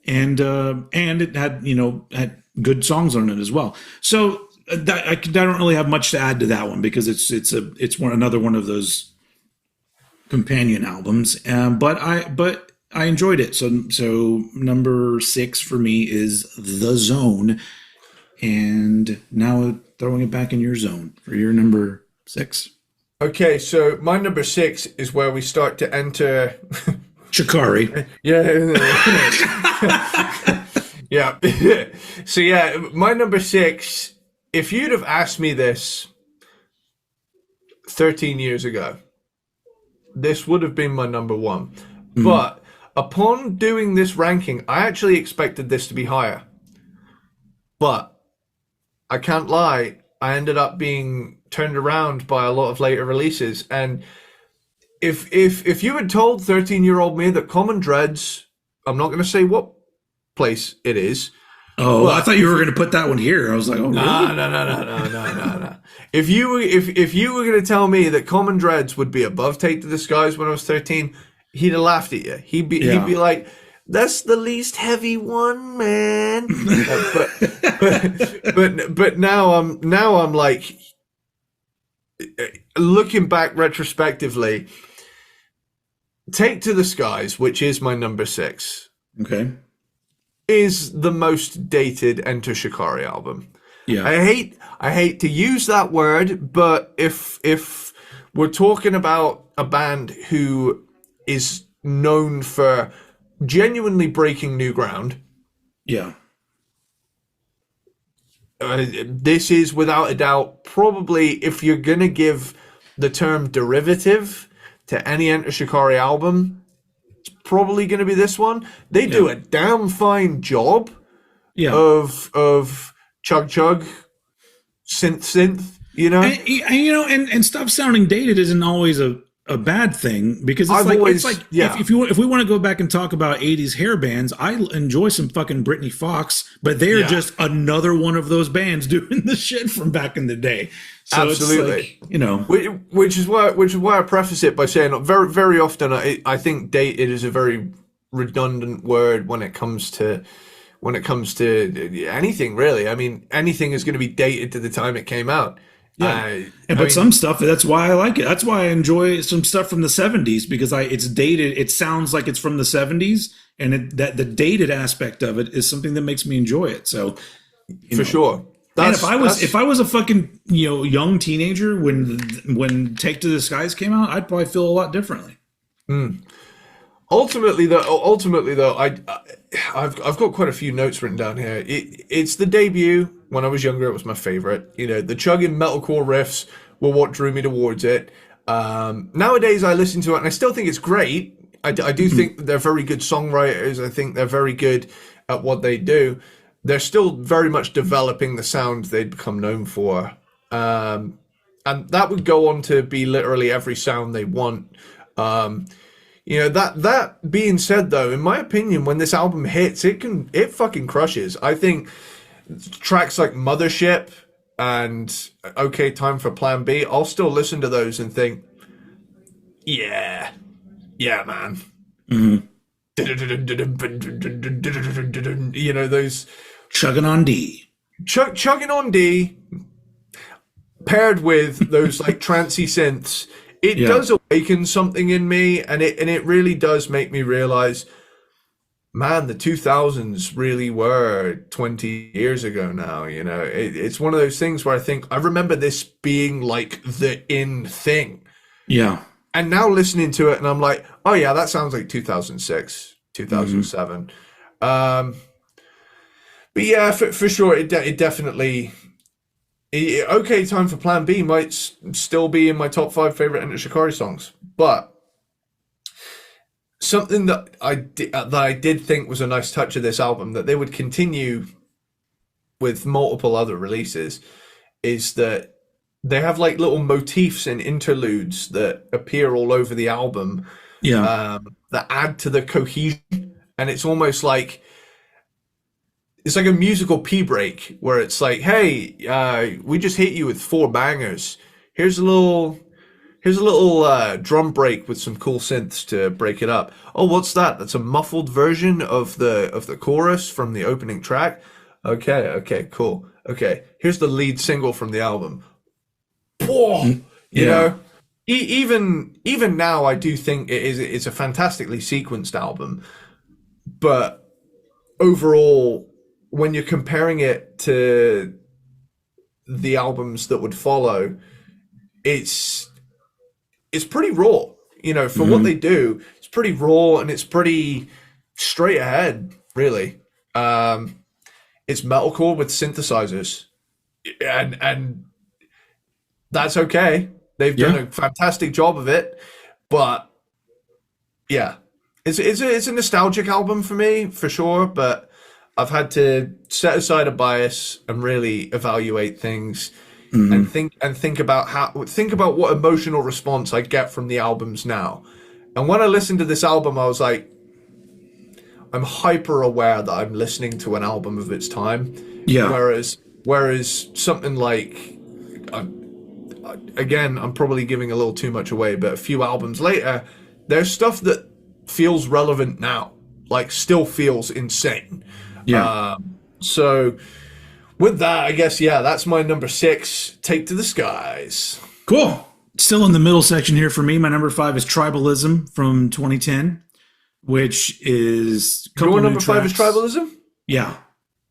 And it had, you know, had good songs on it as well. So I don't really have much to add to that one because it's another one of those companion albums. But I enjoyed it. So number 6 for me is The Zone. And now throwing it back in your zone for your number 6. Okay, so my number 6 is where we start to enter Shikari. Yeah. Yeah. So yeah, my number 6, if you'd have asked me this 13 years ago, this would have been my number 1. But upon doing this ranking, I actually expected this to be higher. But I can't lie, I ended up being turned around by a lot of later releases. And if you had told 13-year-old me that Common Dreads, I'm not going to say what place it is. Oh, I thought you were going to put that one here. I was like, oh, really? No. If you were going to tell me that Common Dreads would be above Take to the Skies when I was 13, he'd have laughed at you. He'd be like, that's the least heavy one, man. but now I'm like, looking back retrospectively, Take to the Skies, which is my number 6, okay, is the most dated Enter Shikari album. Yeah. I hate to use that word, but if we're talking about a band who is known for genuinely breaking new ground, Yeah. This is without a doubt probably, if you're gonna give the term derivative to any Enter Shikari album, it's probably gonna be this one. They do a damn fine job of chug chug, synth, you know. And stuff sounding dated isn't always a bad thing because if we want to go back and talk about 80s hair bands, I enjoy some fucking Britney Fox, but they're just another one of those bands doing the shit from back in the day. So absolutely, it's like, which is why I preface it by saying very very often I think dated is a very redundant word when it comes to anything really. I mean, anything is going to be dated to the time it came out. Yeah, some stuff, that's why I like it. That's why I enjoy some stuff from the 70s because it's dated. It sounds like it's from the 70s, and that the dated aspect of it is something that makes me enjoy it. So For sure. And if I was a fucking young teenager when Take to the Skies came out, I'd probably feel a lot differently. Ultimately, though, I've got quite a few notes written down here. It's the debut. When I was younger, it was my favorite. The chugging metalcore riffs were what drew me towards it. Nowadays, I listen to it, and I still think it's great. I do think that they're very good songwriters. I think they're very good at what they do. They're still very much developing the sound they'd become known for. And that would go on to be literally every sound they want. That being said, though, in my opinion, when this album hits, it fucking crushes. I think tracks like Mothership and Okay, Time for Plan B, I'll still listen to those and think, yeah, man. Mm-hmm. Those chugging on D. Chugging on D, paired with those like trancey synths, it does awaken something in me, and it really does make me realize, man, the 2000s really were 20 years ago now. It's one of those things where I think I remember this being like the in thing. Yeah. And now listening to it, and I'm like, oh yeah, that sounds like 2006, 2007. But yeah, for sure, it definitely. Okay, Time for Plan B might still be in my top 5 favorite Enter Shikari songs, but something that I did think was a nice touch of this album that they would continue with multiple other releases is that they have like little motifs and interludes that appear all over the album, that add to the cohesion, and it's almost like it's like a musical pee break where it's like, hey, we just hit you with 4 bangers. Here's a little drum break with some cool synths to break it up. Oh, what's that? That's a muffled version of the chorus from the opening track. Okay, cool. Okay, here's the lead single from the album. Whoa, even now, I do think it's a fantastically sequenced album, but overall, when you're comparing it to the albums that would follow, it's pretty raw. For what they do, it's pretty raw and it's pretty straight ahead, really. It's metalcore with synthesizers, and that's okay. They've done a fantastic job of it, but yeah, it's a nostalgic album for me for sure. But I've had to set aside a bias and really evaluate things and think about what emotional response I get from the albums now. And when I listened to this album, I was like, I'm hyper aware that I'm listening to an album of its time. Yeah. Whereas something like, again, I'm probably giving a little too much away, but a few albums later, there's stuff that feels relevant now, like still feels insane. Yeah. So with that, I guess, that's my number 6, Take to the Skies. Cool. Still in the middle section here for me. My number 5 is Tribalism from 2010, which is your number 5 is Tribalism? Yeah.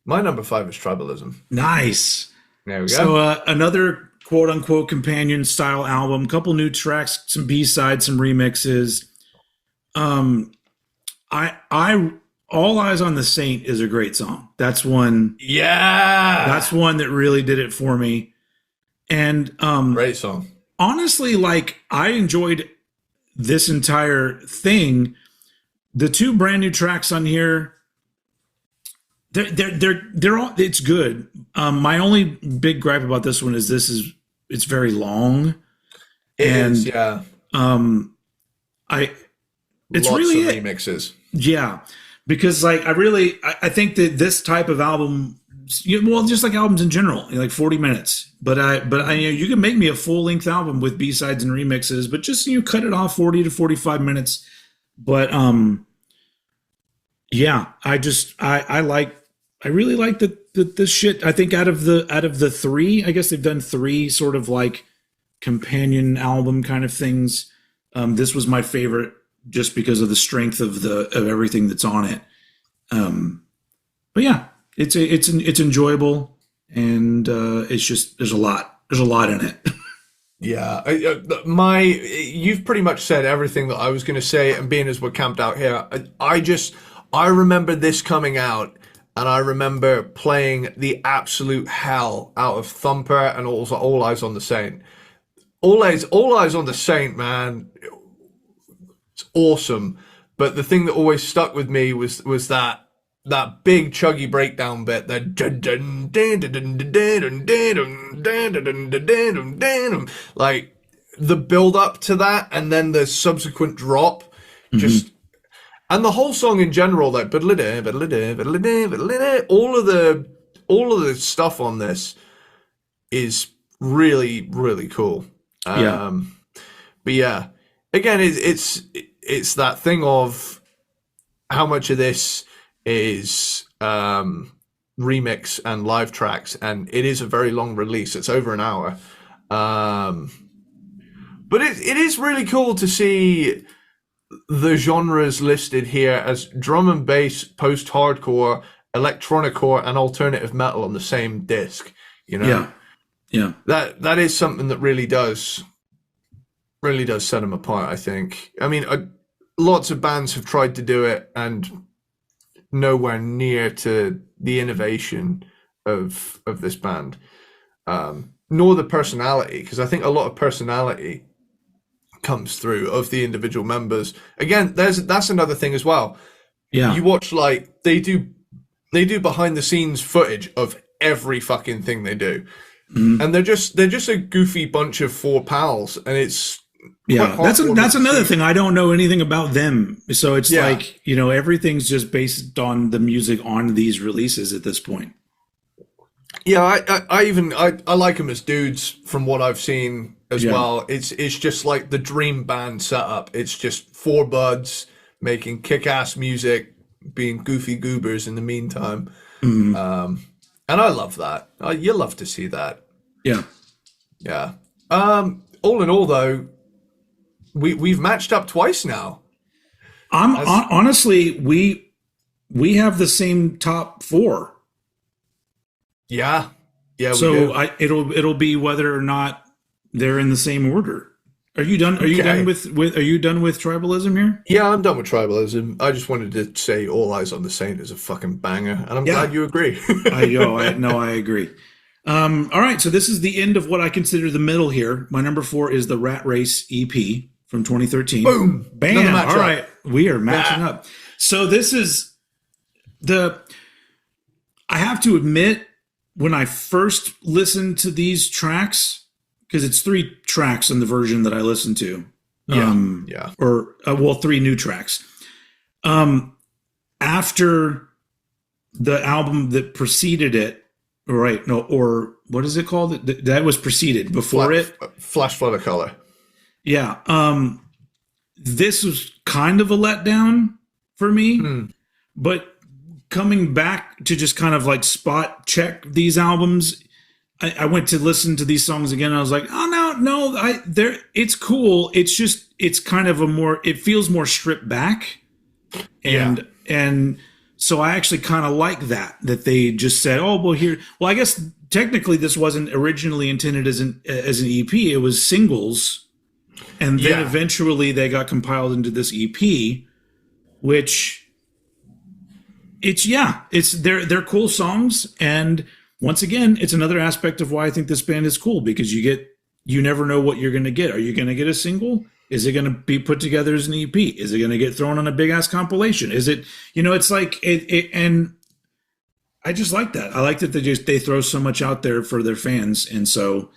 My number 5 is Tribalism. Nice. There we go. So another quote unquote companion style album, couple new tracks, some B-sides, some remixes. I All Eyes on the Saint is a great song. That's one. Yeah. That's one that really did it for me. And great song. Honestly, like, I enjoyed this entire thing. The 2 brand new tracks on here, they're all, it's good. My only big gripe about this one is it's very long. It is, yeah. It's lots really of remixes. Yeah. Because I think that this type of album, just like albums in general, like 40 minutes. But you can make me a full length album with B-sides and remixes, but just cut it off 40 to 45 minutes. But I really like the shit. I think out of the 3, I guess they've done 3 sort of like companion album kind of things. This was my favorite, just because of the strength of everything that's on it. But yeah, it's enjoyable, and it's just there's a lot in it. Yeah, you've pretty much said everything that I was going to say, and being as we're camped out here, I remember this coming out, and I remember playing the absolute hell out of Thumper and also All Eyes on the Saint. All Eyes on the Saint, man, it's awesome. But the thing that always stuck with me was that big chuggy breakdown bit, that like the build up to that and then the subsequent drop, just and the whole song in general, like all of the stuff on this is really, really cool. Yeah. But yeah, again, it's that thing of how much of this is remix and live tracks, and it is a very long release. It's over an hour, but it is really cool to see the genres listed here as drum and bass, post-hardcore, electronicore, and alternative metal on the same disc. You know, yeah. That is something that really does set them apart. I think. I mean, lots of bands have tried to do it, and nowhere near to the innovation of this band, nor the personality, because I think a lot of personality comes through of the individual members. Again, that's another thing as well. Yeah, you watch, like, they do behind the scenes footage of every fucking thing they do, and they're just a goofy bunch of four pals, and it's that's another thing. I don't know anything about them, so it's like, you know, everything's just based on the music on these releases at this point. Yeah, I like them as dudes from what I've seen as well. It's just like the dream band setup. It's just four buds making kick-ass music, being goofy goobers in the meantime. And I love that. You love to see that. Yeah. All in all, though, we've matched up twice now. Honestly, we have the same top four. Yeah. So it'll be whether or not they're in the same order. Are you done? Are you done with tribalism here? Yeah, I'm done with tribalism. I just wanted to say All Eyes on the Saint is a fucking banger, and I'm glad you agree. I agree. All right, so this is the end of what I consider the middle here. My number 4 is the Rat Race EP from 2013. Boom! Bam! All right, we are matching up. So this is I have to admit, when I first listened to these tracks, because it's 3 tracks in the version that I listened to. Or 3 new tracks. After the album that preceded it, or what is it called? That was preceded before it. Flash Flood of Color. Yeah. This was kind of a letdown for me, but coming back to just kind of like spot check these albums, I went to listen to these songs again, and I was like, oh no, it's cool. It's just, it's kind of it feels more stripped back. And so I actually kind of like that they just said, oh, well, I guess technically this wasn't originally intended as an EP. It was singles. And then eventually they got compiled into this EP, which they're cool songs. And once again, it's another aspect of why I think this band is cool, because you never know what you're going to get. Are you going to get a single? Is it going to be put together as an EP? Is it going to get thrown on a big ass compilation? Is it, it's like and I just like that. I like that they throw so much out there for their fans. And so,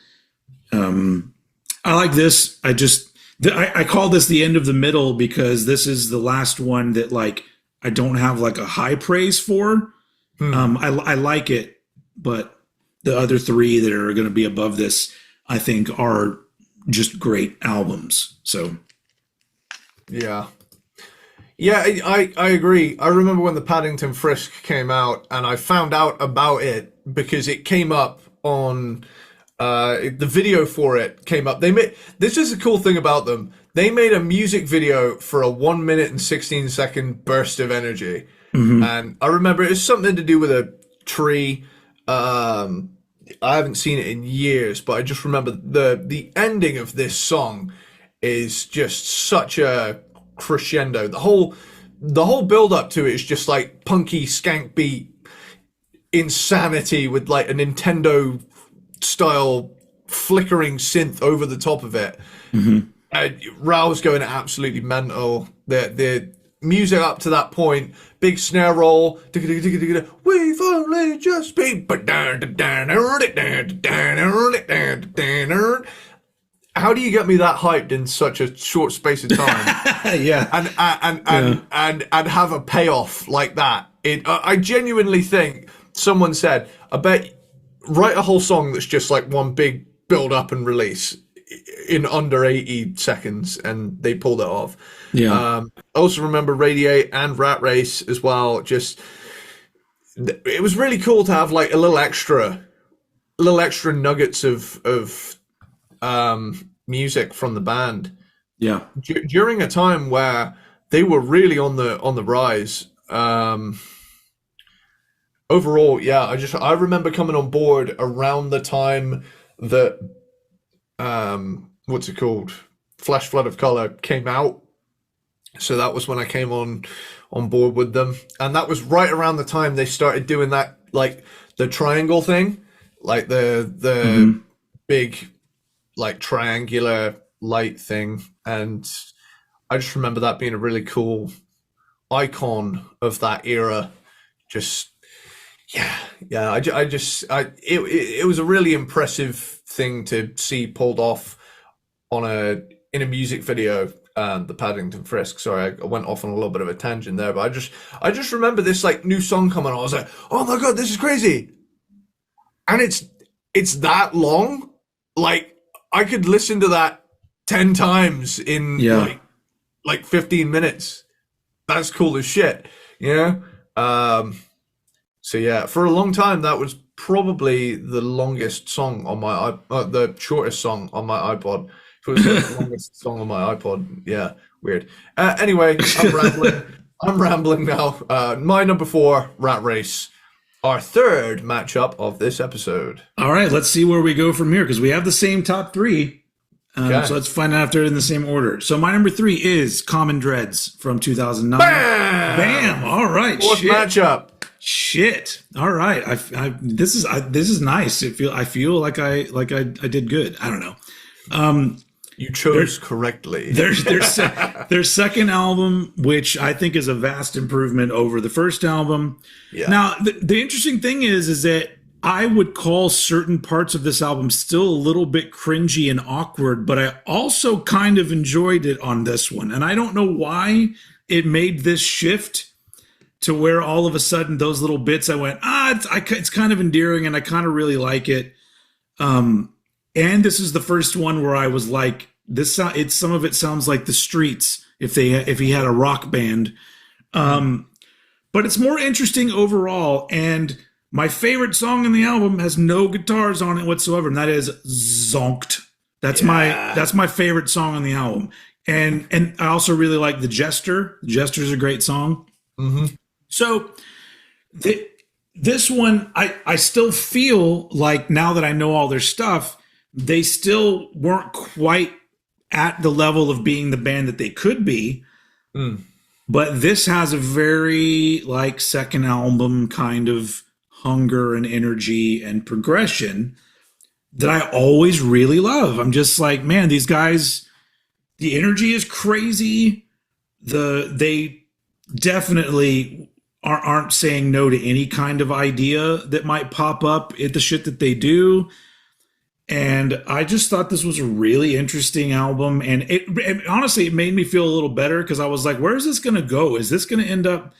I like this. I call this the end of the middle, because this is the last one that, like, I don't have like a high praise for. I like it, but the other 3 that are going to be above this, I think, are just great albums. So I agree. I remember when the Paddington Frisk came out, and I found out about it because it came up on the video for it came up. This is a cool thing about them. They made a music video for a 1 minute and 16 second burst of energy. And I remember it was something to do with a tree. I haven't seen it in years, but I just remember the ending of this song is just such a crescendo. The whole build up to it is just like punky skank beat insanity with like a Nintendo style flickering synth over the top of it. Rao's going absolutely mental. The music up to that point, big snare roll, we've only just been. How do you get me that hyped in such a short space of time? Yeah. And have a payoff like that? I genuinely think someone said, I bet write a whole song that's just like one big build up and release in under 80 seconds, and they pulled it off. Yeah. I also remember Radiate and Rat Race as well. Just, it was really cool to have like a little extra nuggets of music from the band. Yeah. During a time where they were really on the rise. Overall, yeah, I remember coming on board around the time that what's it called? Flash Flood of Color came out. So that was when I came on board with them. And that was right around the time they started doing that, like the triangle thing, like the big like triangular light thing. And I just remember that being a really cool icon of that era. Just it was a really impressive thing to see pulled off in a music video. The Paddington Frisk. Sorry, I went off on a little bit of a tangent there, but I just remember this like new song coming on. I was like, oh my god, this is crazy, and it's that long. Like I could listen to that 10 times in like 15 minutes. That's cool as shit, you know. So yeah, for a long time, that was probably the longest song on my the shortest song on my iPod. It was the longest song on my iPod. Yeah, weird. Anyway, I'm rambling. I'm rambling now. My number 4, Rat Race, our third matchup of this episode. All right, let's see where we go from here because we have the same top 3. Okay. So let's find out if they're in the same order. So my number 3 is Common Dreads from 2009. Bam! All right. Fourth matchup. Shit. All right. This is nice. I feel like I did good. I don't know. You chose correctly. Their second album, which I think is a vast improvement over the first album. Yeah. Now, the interesting thing is that I would call certain parts of this album still a little bit cringy and awkward, but I also kind of enjoyed it on this one. And I don't know why it made this shift to where all of a sudden those little bits I went, it's kind of endearing and I kind of really like it. And this is the first one where I was like, some of it sounds like the Streets if he had a rock band. But it's more interesting overall. And my favorite song in the album has no guitars on it whatsoever, and that is Zonked. That's my favorite song on the album. And I also really like The Jester. The Jester is a great song. Mm-hmm. So this one, I still feel like now that I know all their stuff, they still weren't quite at the level of being the band that they could be. But this has a very like second album kind of hunger and energy and progression that I always really love. I'm just like, man, these guys, the energy is crazy. They definitely aren't saying no to any kind of idea that might pop up at the shit that they do. And I just thought this was a really interesting album. And honestly, it made me feel a little better because I was like, where is this going to go? Is this going to end up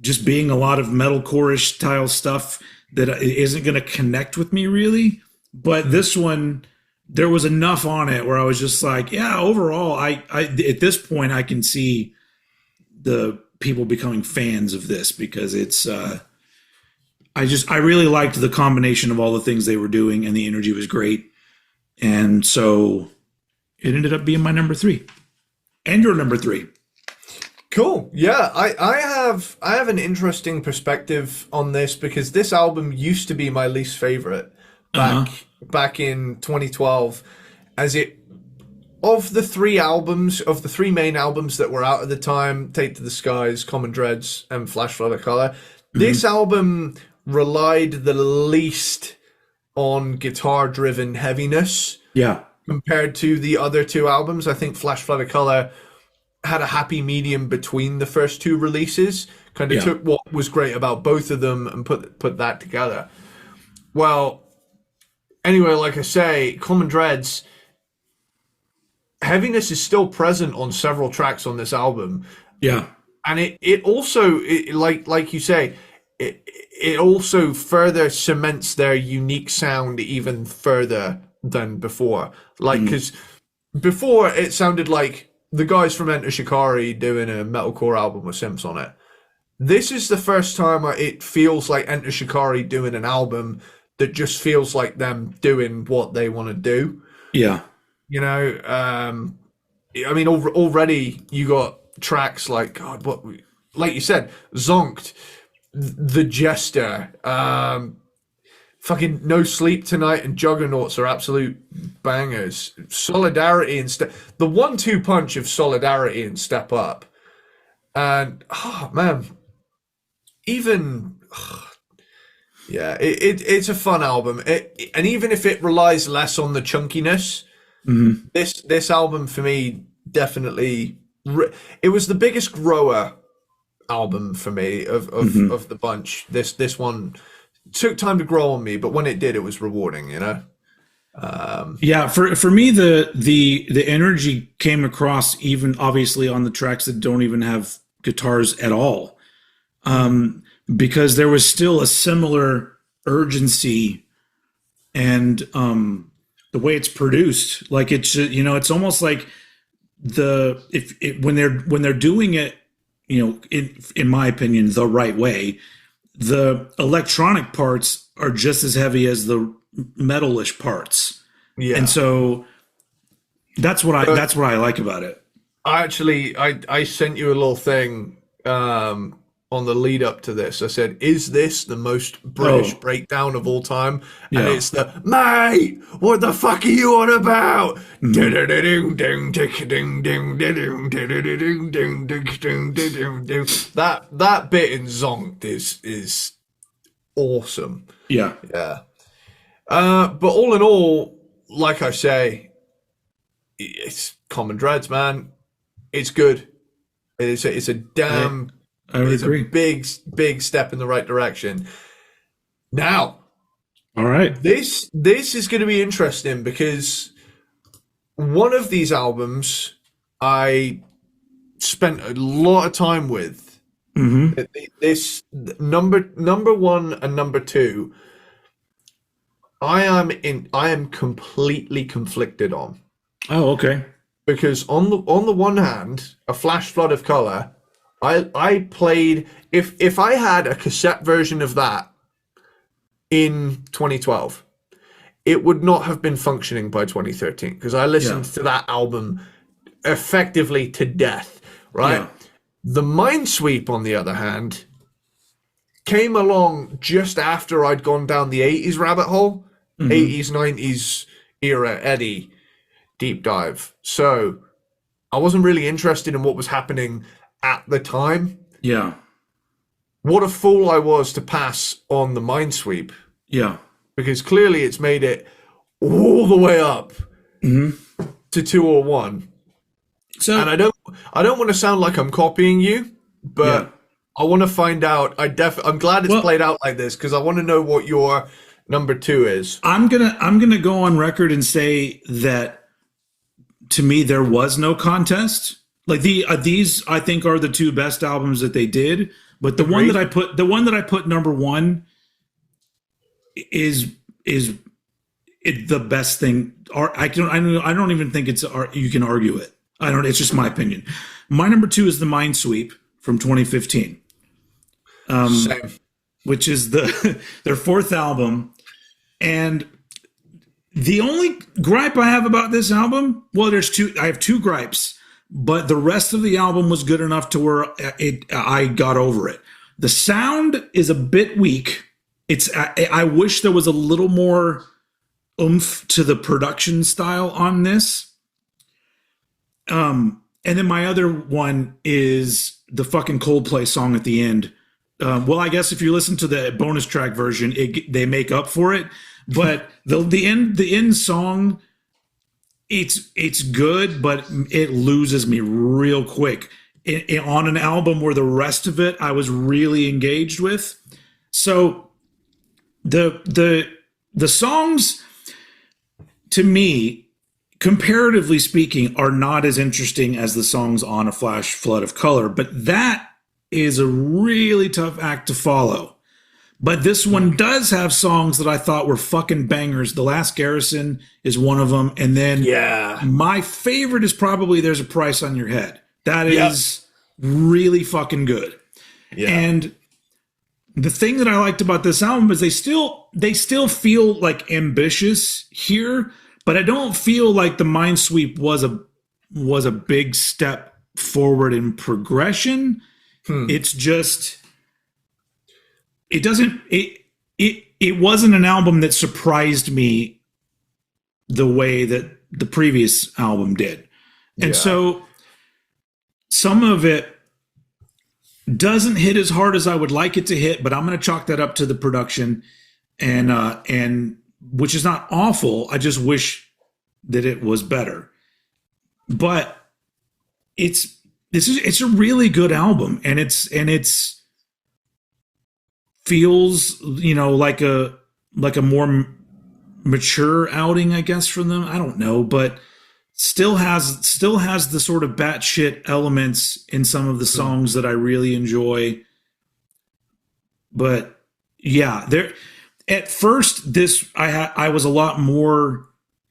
just being a lot of metalcore-ish style stuff that isn't going to connect with me really? But this one, there was enough on it where I was just like, yeah, overall, I at this point, I can see the people becoming fans of this because it's I really liked the combination of all the things they were doing and the energy was great. And so it ended up being my number 3 and your number 3. Cool. Yeah, I have an interesting perspective on this because this album used to be my least favorite Uh huh. back in 2012, as it of the three main albums that were out at the time, Take to the Skies, Common Dreads, and Flash Flood of Color, this Hmm. album relied the least on guitar driven heaviness Yeah. compared to the other two albums. I think Flash Flood of Color had a happy medium between the first two releases, kind of Yeah. took what was great about both of them and put that together. Well, anyway, like I say, Common Dreads, heaviness is still present on several tracks on this album, Yeah. and it also like you say, it also further cements their unique sound even further than before. Like, Mm. because before it sounded like the guys from Enter Shikari doing a metalcore album with Simps on it. This is the first time it feels like Enter Shikari doing an album that just feels like them doing what they want to do. Yeah. You know, I mean, already you got tracks like God, like you said, Zonked, The Jester, fucking No Sleep Tonight, and Juggernauts are absolute bangers. Solidarity and the 1-2 punch of Solidarity and Step Up, and oh man, even yeah, it's a fun album. And even if it relies less on the chunkiness, Hmm. this album for me definitely it was the biggest grower album for me Hmm. of the bunch. This one took time to grow on me, but when it did, it was rewarding. You know. Yeah. For me, the energy came across even obviously on the tracks that don't even have guitars at all, because there was still a similar urgency and the way it's produced. Like it's it's almost like if it, when they're doing it, in my opinion, the right way, the electronic parts are just as heavy as the metalish parts, and Yeah. so that's what I like about it. I sent you a little thing on the lead up to this. I said, "Is this the most British Oh, breakdown of all time?" And yeah. it's the mate. What the fuck are you on about? Mhm. That bit in Zonked is awesome. Yeah. Yeah. But all in all, like I say, it's Common Dreads, man. It's good. It's a I damn I would it's a agree. big step in the right direction. Now, All right. this is going to be interesting because one of these albums I spent a lot of time with. Hmm. This number one and number two, I am completely conflicted on, Oh, okay. because on the one hand, a Flash Flood of Color, I played, if I had a cassette version of that in 2012, it would not have been functioning by 2013 because I Yeah. listened to that album effectively to death, right? Yeah. The Minesweep, on the other hand, came along just after I'd gone down the 80s rabbit hole, Hmm. 80s, 90s era Eddie deep dive. So I wasn't really interested in what was happening at the time. Yeah. What a fool I was to pass on the Minesweep, Yeah. because clearly it's made it all the way up Hmm. to 201. And So I don't want to sound like I'm copying you, yeah. but I want to find out. I'm glad it's Well, played out like this because I want to know what your number two is. I'm gonna go on record and say that to me there was no contest. Like these I think are the two best albums that they did, but Agreed. the one that I put number one is the best thing. Or I don't even think you can argue it. I don't. It's just my opinion. My number two is the Minesweep from 2015, Same. which is their fourth album. And the only gripe I have about this album, well, there's two. I have two gripes. but the rest of the album was good enough to where I got over it. The sound is a bit weak. I wish there was a little more oomph to the production style on this. And then my other one is the fucking Coldplay song at the end. Well, I guess if you listen to the bonus track version, they make up for it. But the end song, it's good, but it loses me real quick on an album where the rest of it I was really engaged with. So the songs, to me, comparatively speaking, are not as interesting as the songs on A Flash Flood of Color, but that is a really tough act to follow. But this one does have songs that I thought were fucking bangers. The Last Garrison is one of them. And then my favorite is probably There's a Price on Your Head. That is really fucking good. Yeah. And the thing that I liked about this album is they still feel like ambitious here, but I don't feel like the Minesweep was a big step forward in progression. It's just it wasn't an album that surprised me the way that the previous album did. And so some of it doesn't hit as hard as I would like it to hit, but I'm going to chalk that up to the production and which is not awful. I just wish that it was better. But it's a really good album, and it's feels, like a more mature outing, I guess, from them. I don't know, but still has the sort of batshit elements in some of the songs that I really enjoy. But yeah, at first I was a lot more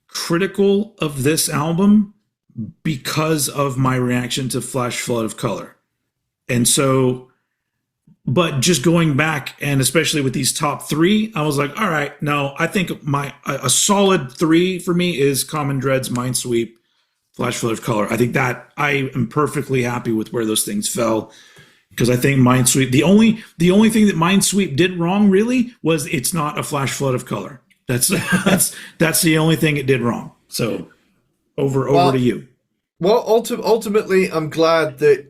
critical of this album because of my reaction to Flash Flood of Color. And so, but just going back, and especially with these top three, I was like, all right, no, I think a solid 3 for me is Common Dread's Minesweep, Flash Flood of Color. I think that I am perfectly happy with where those things fell, because I think Minesweep, the only thing that Minesweep did wrong really was it's not a Flash Flood of Color. That's the only thing it did wrong. So over to you. Well, ultimately, I'm glad that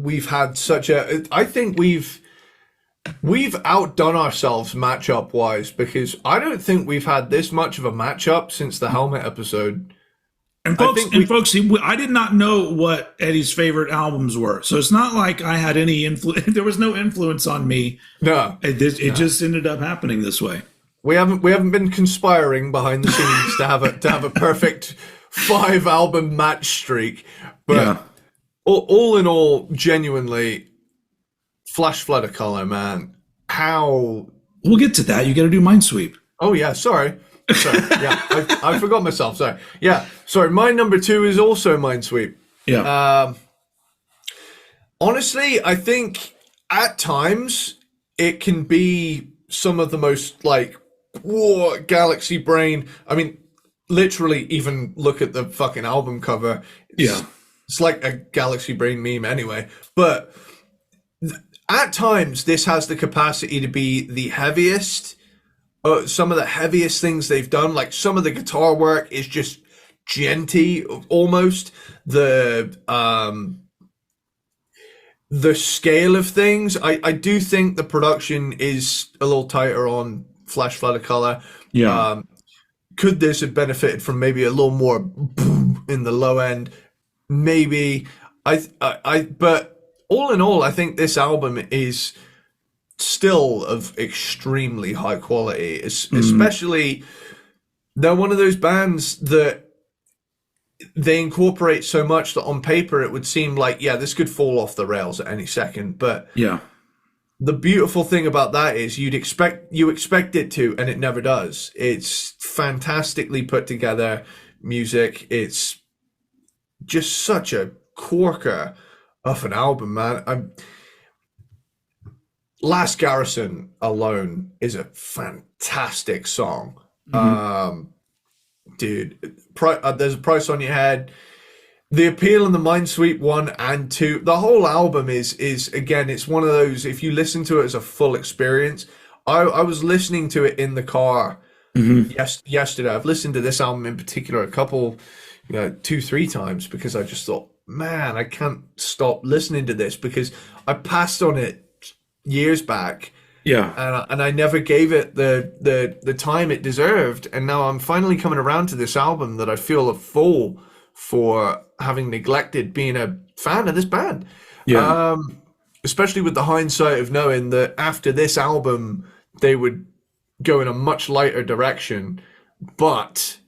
we've had such a. I think we've outdone ourselves matchup wise, because I don't think we've had this much of a matchup since the Helmet episode. And folks, I did not know what Eddie's favorite albums were, so it's not like I had any influence. There was no influence on me. No, it just ended up happening this way. We haven't been conspiring behind the scenes to have a perfect 5-album match streak. But all in all, genuinely, Flash Flood of Color, man. How we'll get to that. You got to do Minesweep. Oh yeah, sorry. Yeah, I forgot myself. Sorry. Yeah, sorry. My number 2 is also Minesweep. Yeah. Honestly, I think at times it can be some of the most galaxy brain. I mean, literally, even look at the fucking album cover. It's like a galaxy brain meme anyway. But at times, this has the capacity to be the heaviest. Some of the heaviest things they've done, like some of the guitar work is just genty almost. The scale of things, I do think the production is a little tighter on Flash Flood of Color. Yeah. Could this have benefited from maybe a little more boom in the low end? Maybe. But all in all, I think this album is still of extremely high quality, especially they're one of those bands that they incorporate so much that on paper it would seem like, this could fall off the rails at any second. But the beautiful thing about that is you expect it to, and it never does. It's fantastically put together music. It's just such a corker of an album, man. Last Garrison alone is a fantastic song. Dude, There's a Price on Your Head. The Appeal and the Minesweep 1 and 2, the whole album is again, it's one of those, if you listen to it as a full experience. I was listening to it in the car yesterday. I've listened to this album in particular a couple, 2, 3 times, because I just thought, man, I can't stop listening to this, because I passed on it years back. Yeah. And I never gave it the time it deserved, and now I'm finally coming around to this album that I feel a fool for having neglected being a fan of this band. Yeah. Especially with the hindsight of knowing that after this album they would go in a much lighter direction, but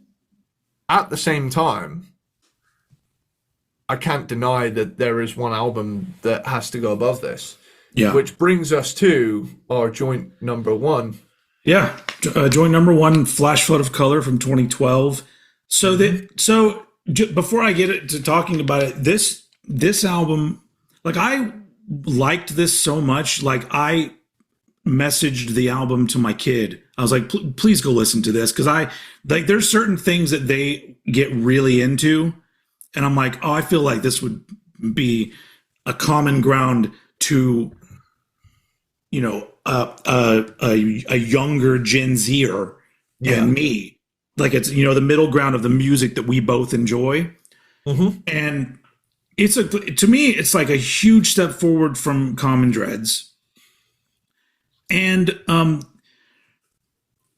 at the same time, I can't deny that there is one album that has to go above this. Yeah. Which brings us to our joint number one. Yeah. Joint number one, Flash Flood of Color from 2012. Before I get to talking about it, this album, like, I liked this so much. Like, I messaged the album to my kid. I was like, please go listen to this, because there's certain things that they get really into, and I'm like, oh, I feel like this would be a common ground to, a younger Gen Zer and me. Like, it's, the middle ground of the music that we both enjoy. Mm-hmm. And to me, it's like a huge step forward from Common Dreads. And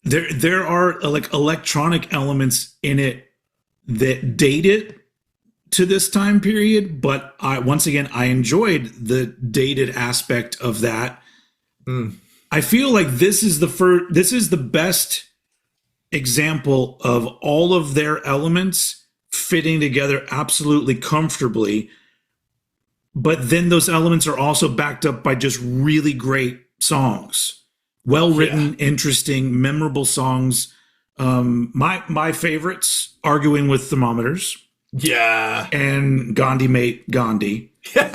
there are like electronic elements in it that date it to this time period, but I enjoyed the dated aspect of that. I feel like this is the best example of all of their elements fitting together absolutely comfortably, but then those elements are also backed up by just really great songs, well written, interesting, memorable songs. My favorites, Arguing with Thermometers, and Gandhi Mate Gandhi, but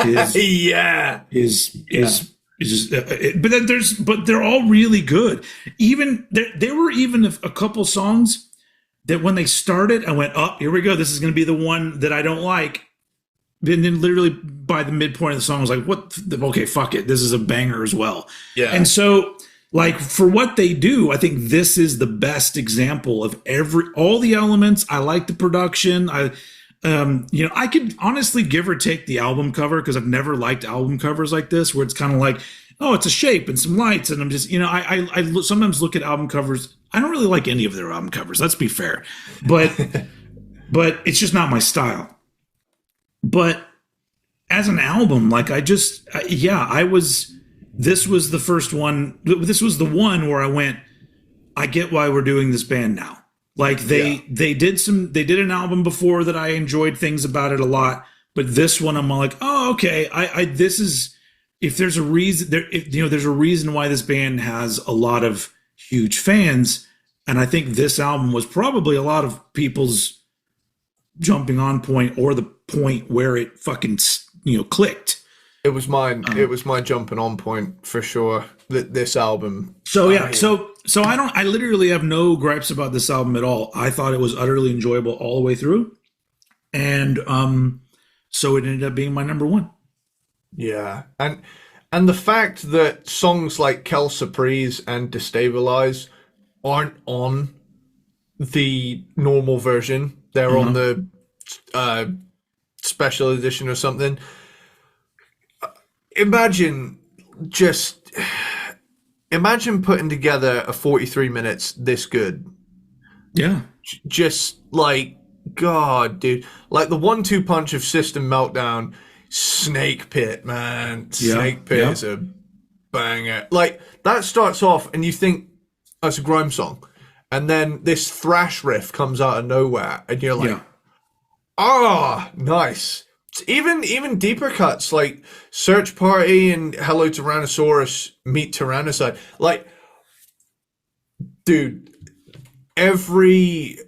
they're all really good. Even there were even a couple songs that when they started, I went, oh, here we go, this is going to be the one that I don't like. And then literally by the midpoint of the song, I was like, okay, fuck it, this is a banger as well. Yeah. And so, like, for what they do, I think this is the best example of all the elements. I like the production. I could honestly give or take the album cover, because I've never liked album covers like this, where it's kind of like, oh, it's a shape and some lights, and I'm just, I sometimes look at album covers. I don't really like any of their album covers, let's be fair, but it's just not my style. But as an album, like, this was the first one. This was the one where I went, I get why we're doing this band now. Like, they did an album before that I enjoyed things about it a lot, but this one I'm like, oh, okay. This is, if there's a reason there's a reason why this band has a lot of huge fans. And I think this album was probably a lot of people's jumping on point, or the point where it fucking, clicked. It was mine. It was my jumping on point for sure. This album. So yeah. So I literally have no gripes about this album at all. I thought it was utterly enjoyable all the way through, and so it ended up being my number one. Yeah, and the fact that songs like Kel Surprise and Destabilize aren't on the normal version, they're on the special edition or something. Imagine putting together a 43 minutes this good. Yeah. Just like, God, dude. Like the 1-2 punch of System Meltdown, Snake Pit, man. Snake Pit is a banger. Like, that starts off and you think that's a grime song. And then this thrash riff comes out of nowhere and you're like, nice. Even deeper cuts like Search Party and Hello Tyrannosaurus meet Tyrannicide. Like, dude, every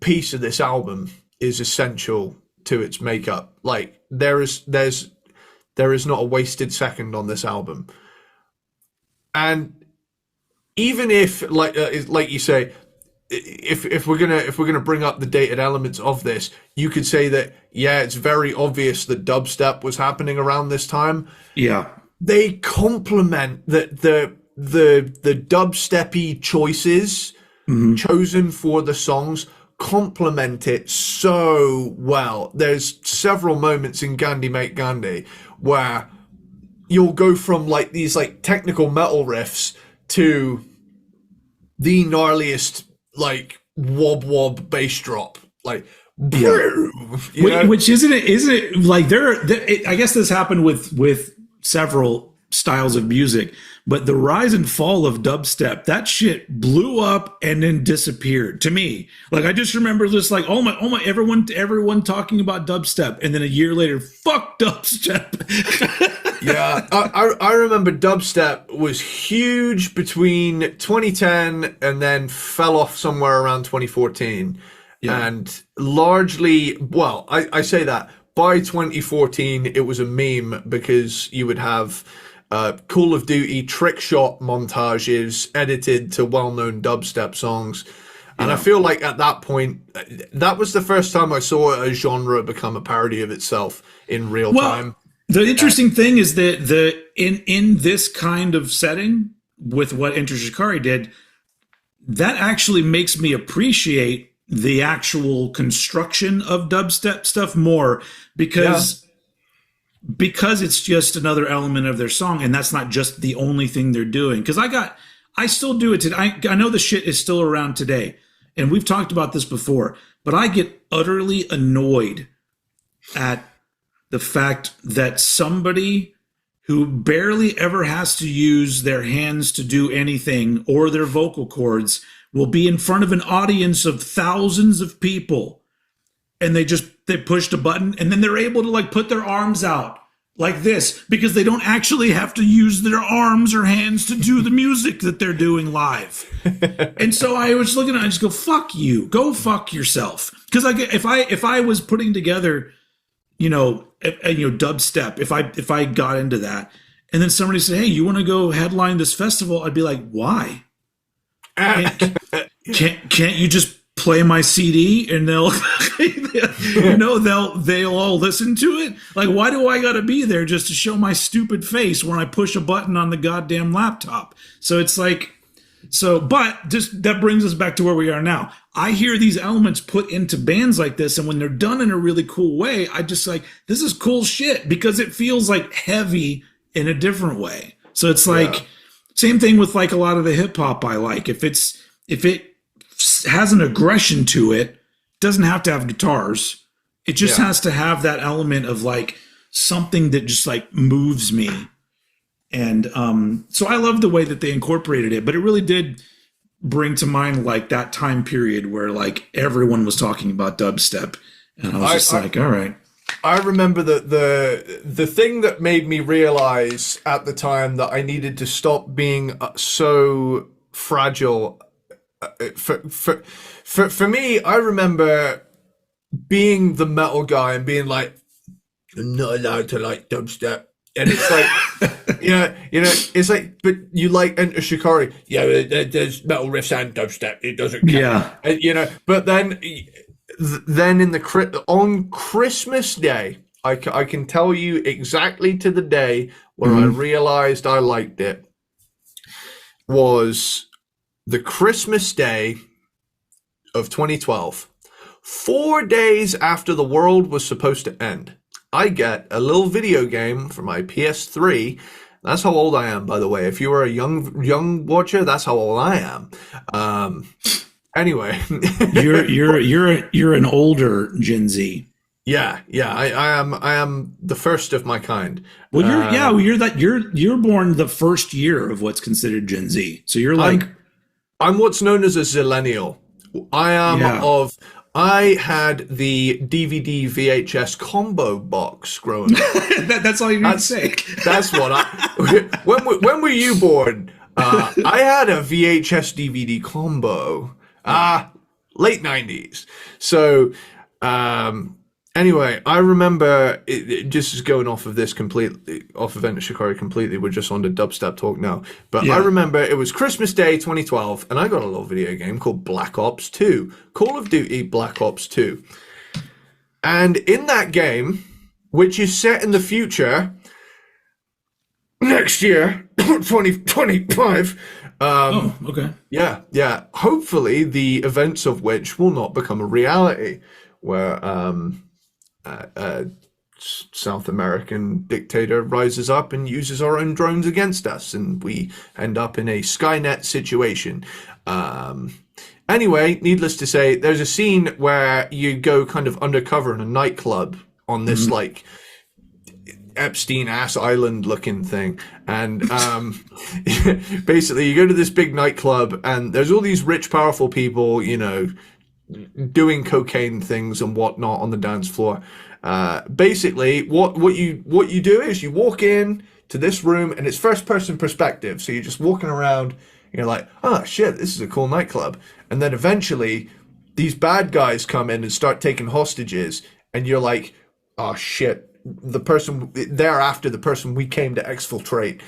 piece of this album is essential to its makeup. Like, there is not a wasted second on this album. And even if, like you say, if we're gonna bring up the dated elements of this, you could say that it's very obvious that dubstep was happening around this time. Yeah. They complement the dubsteppy choices chosen for the songs, complement it so well. There's several moments in Gandhi Mate Gandhi where you'll go from like these like technical metal riffs to the gnarliest like wob wob bass drop, like which isn't it like I guess this happened with several styles of music, but the rise and fall of dubstep, that shit blew up and then disappeared to me. Like I just remember this like oh my everyone talking about dubstep, and then a year later, fuck dubstep. Yeah, I remember dubstep was huge between 2010 and then fell off somewhere around 2014. Yeah. And largely, well, I say that by 2014, it was a meme because you would have Call of Duty trick shot montages edited to well-known dubstep songs. And I feel like at that point, that was the first time I saw a genre become a parody of itself in real time. The interesting thing is that in this kind of setting with what Enter Shikari did, that actually makes me appreciate the actual construction of dubstep stuff more because it's just another element of their song, and that's not just the only thing they're doing. Because I still do it today. I know the shit is still around today, and we've talked about this before, but I get utterly annoyed at the fact that somebody who barely ever has to use their hands to do anything or their vocal cords will be in front of an audience of thousands of people, and they pushed a button and then they're able to like put their arms out like this because they don't actually have to use their arms or hands to do the music that they're doing live. And so I was looking at it, I just go, fuck you, go fuck yourself. Because if I was putting together dubstep, if I got into that, and then somebody said, "Hey, you want to go headline this festival?" I'd be like, "Why? Can't you just play my CD and they'll they'll all listen to it? Like, why do I got to be there just to show my stupid face when I push a button on the goddamn laptop?" So it's like. But just that brings us back to where we are now. I hear these elements put into bands like this, and when they're done in a really cool way, I just like, this is cool shit because it feels like heavy in a different way. So it's like same thing with like a lot of the hip hop I like. If it has an aggression to it, doesn't have to have guitars. It just has to have that element of like something that just like moves me. And so I love the way that they incorporated it, but it really did bring to mind like that time period where like everyone was talking about dubstep, and I was just like, all right. I remember that the thing that made me realize at the time that I needed to stop being so fragile. For me, I remember being the metal guy and being like, I'm not allowed to like dubstep. And it's like, it's like, but you like Enter Shikari. Yeah, there's metal riffs and dubstep. It doesn't count. Yeah. But then on Christmas Day, I can tell you exactly to the day where I realized I liked it was the Christmas Day of 2012. 4 days after the world was supposed to end, I get a little video game for my PS3. That's how old I am, by the way. If you were a young watcher, that's how old I am. Anyway, you're an older Gen Z. Yeah, I am the first of my kind. Well, you're born the first year of what's considered Gen Z. So you're like, I'm what's known as a zillennial. I had the DVD VHS combo box growing up. That's all you need to say. That's what when were you born? I had a VHS DVD combo. Late 90s. So, Anyway, I remember just is going off of this completely, off of Enter Shikari completely. We're just on the dubstep talk now. But I Yeah. remember it was Christmas Day 2012, and I got a little video game called Black Ops 2, Call of Duty Black Ops 2. And in that game, which is set in the future, next year, 2025. Oh, okay. Yeah. Hopefully, the events of which will not become a reality, where South American dictator rises up and uses our own drones against us, and we end up in a Skynet situation. Anyway, needless to say, there's a scene where you go kind of undercover in a nightclub on this like Epstein ass island looking thing, and basically you go to this big nightclub and there's all these rich powerful people, you know, doing cocaine things and whatnot on the dance floor. Basically what you do is you walk in to this room and it's first person perspective, so you're just walking around and you're like, oh shit, this is a cool nightclub. And then eventually these bad guys come in and start taking hostages, and you're like, oh shit, the person they're after the person we came to exfiltrate.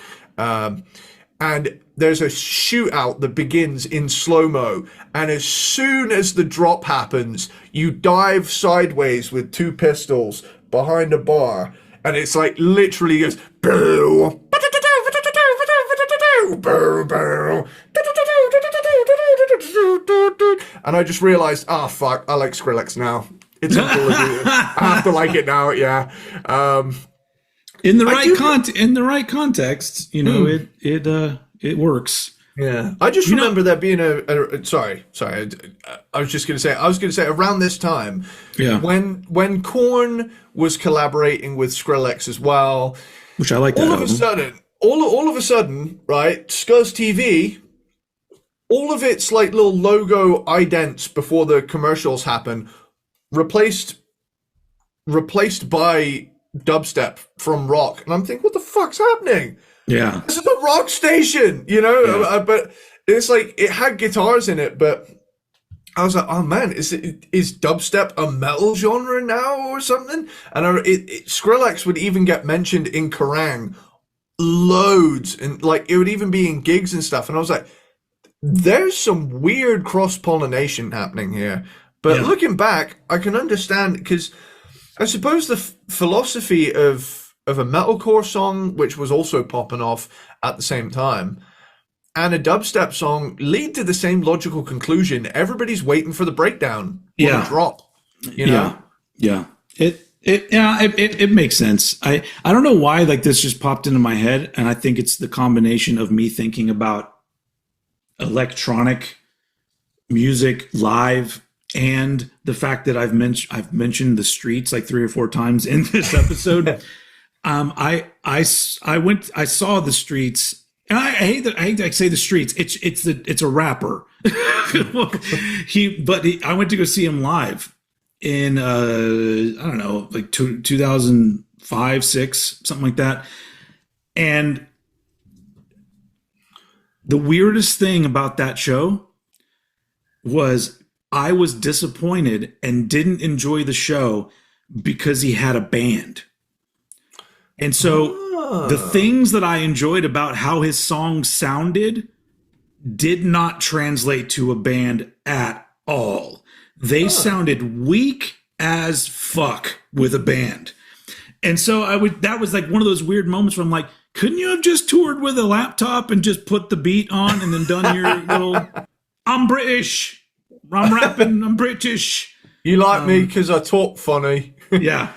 And there's a shootout that begins in slow-mo, and as soon as the drop happens, you dive sideways with two pistols behind a bar, and it's like literally goes boo, and I just realized, oh fuck, I like Skrillex now. It's on Call of Duty. I have to like it now, yeah. In the right context, you know, it works. Yeah, I just remember there being sorry. I was just going to say around this time, Yeah. when Korn was collaborating with Skrillex as well, Which I like that album. all of a sudden, right? Scuzz TV, all of its like little logo idents before the commercials happen, replaced by dubstep from rock, and I'm thinking, what the fuck's happening? Yeah. This is a rock station, you know. Yeah. But it's like it had guitars in it, but I was like, oh man, is dubstep a metal genre now or something? And Skrillex would even get mentioned in Kerrang loads, and like it would even be in gigs and stuff. And I was like, there's some weird cross pollination happening here. But looking back, I can understand, because I suppose the philosophy of a metalcore song, which was also popping off at the same time, and a dubstep song lead to the same logical conclusion. Everybody's waiting for the breakdown or the drop. You know? Yeah. It makes sense. I don't know why like this just popped into my head, and I think it's the combination of me thinking about electronic music live and the fact that I've mentioned the streets like 3 or 4 times in this episode. I saw the streets, and I hate to say the streets. It's a rapper. I went to go see him live in I don't know, like 2005, 6, something like that. And the weirdest thing about that show was I was disappointed and didn't enjoy the show because he had a band. And so the things that I enjoyed about how his songs sounded did not translate to a band at all. They sounded weak as fuck with a band. And so that was like one of those weird moments where I'm like, couldn't you have just toured with a laptop and just put the beat on and then done your little, I'm British, I'm rapping, I'm British. You like me because I talk funny. Yeah.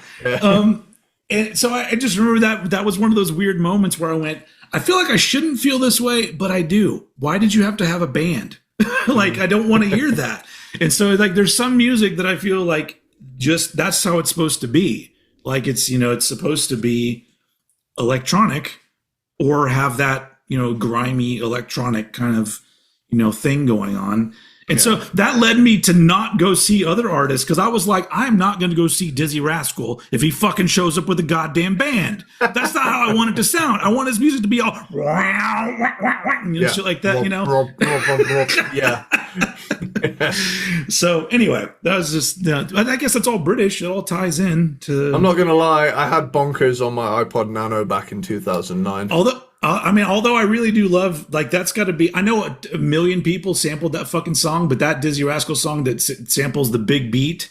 And so I just remember that was one of those weird moments where I went, I feel like I shouldn't feel this way, but I do. Why did you have to have a band? Like, I don't want to hear that. And so like, there's some music that I feel like just that's how it's supposed to be. Like it's, you know, it's supposed to be electronic or have that, you know, grimy electronic kind of, you know, thing going on. And so that led me to not go see other artists, because I was like, I'm not going to go see Dizzy Rascal if he fucking shows up with a goddamn band. That's not how I want it to sound. I want his music to be all, you know, shit like that, you know? Yeah. So anyway, that was just. I guess that's all British. It all ties in to. I'm not gonna lie, I had Bonkers on my iPod Nano back in 2009. Although I really do love, like, that's got to be. I know a million people sampled that fucking song, but that Dizzy Rascal song that samples the Big Beat,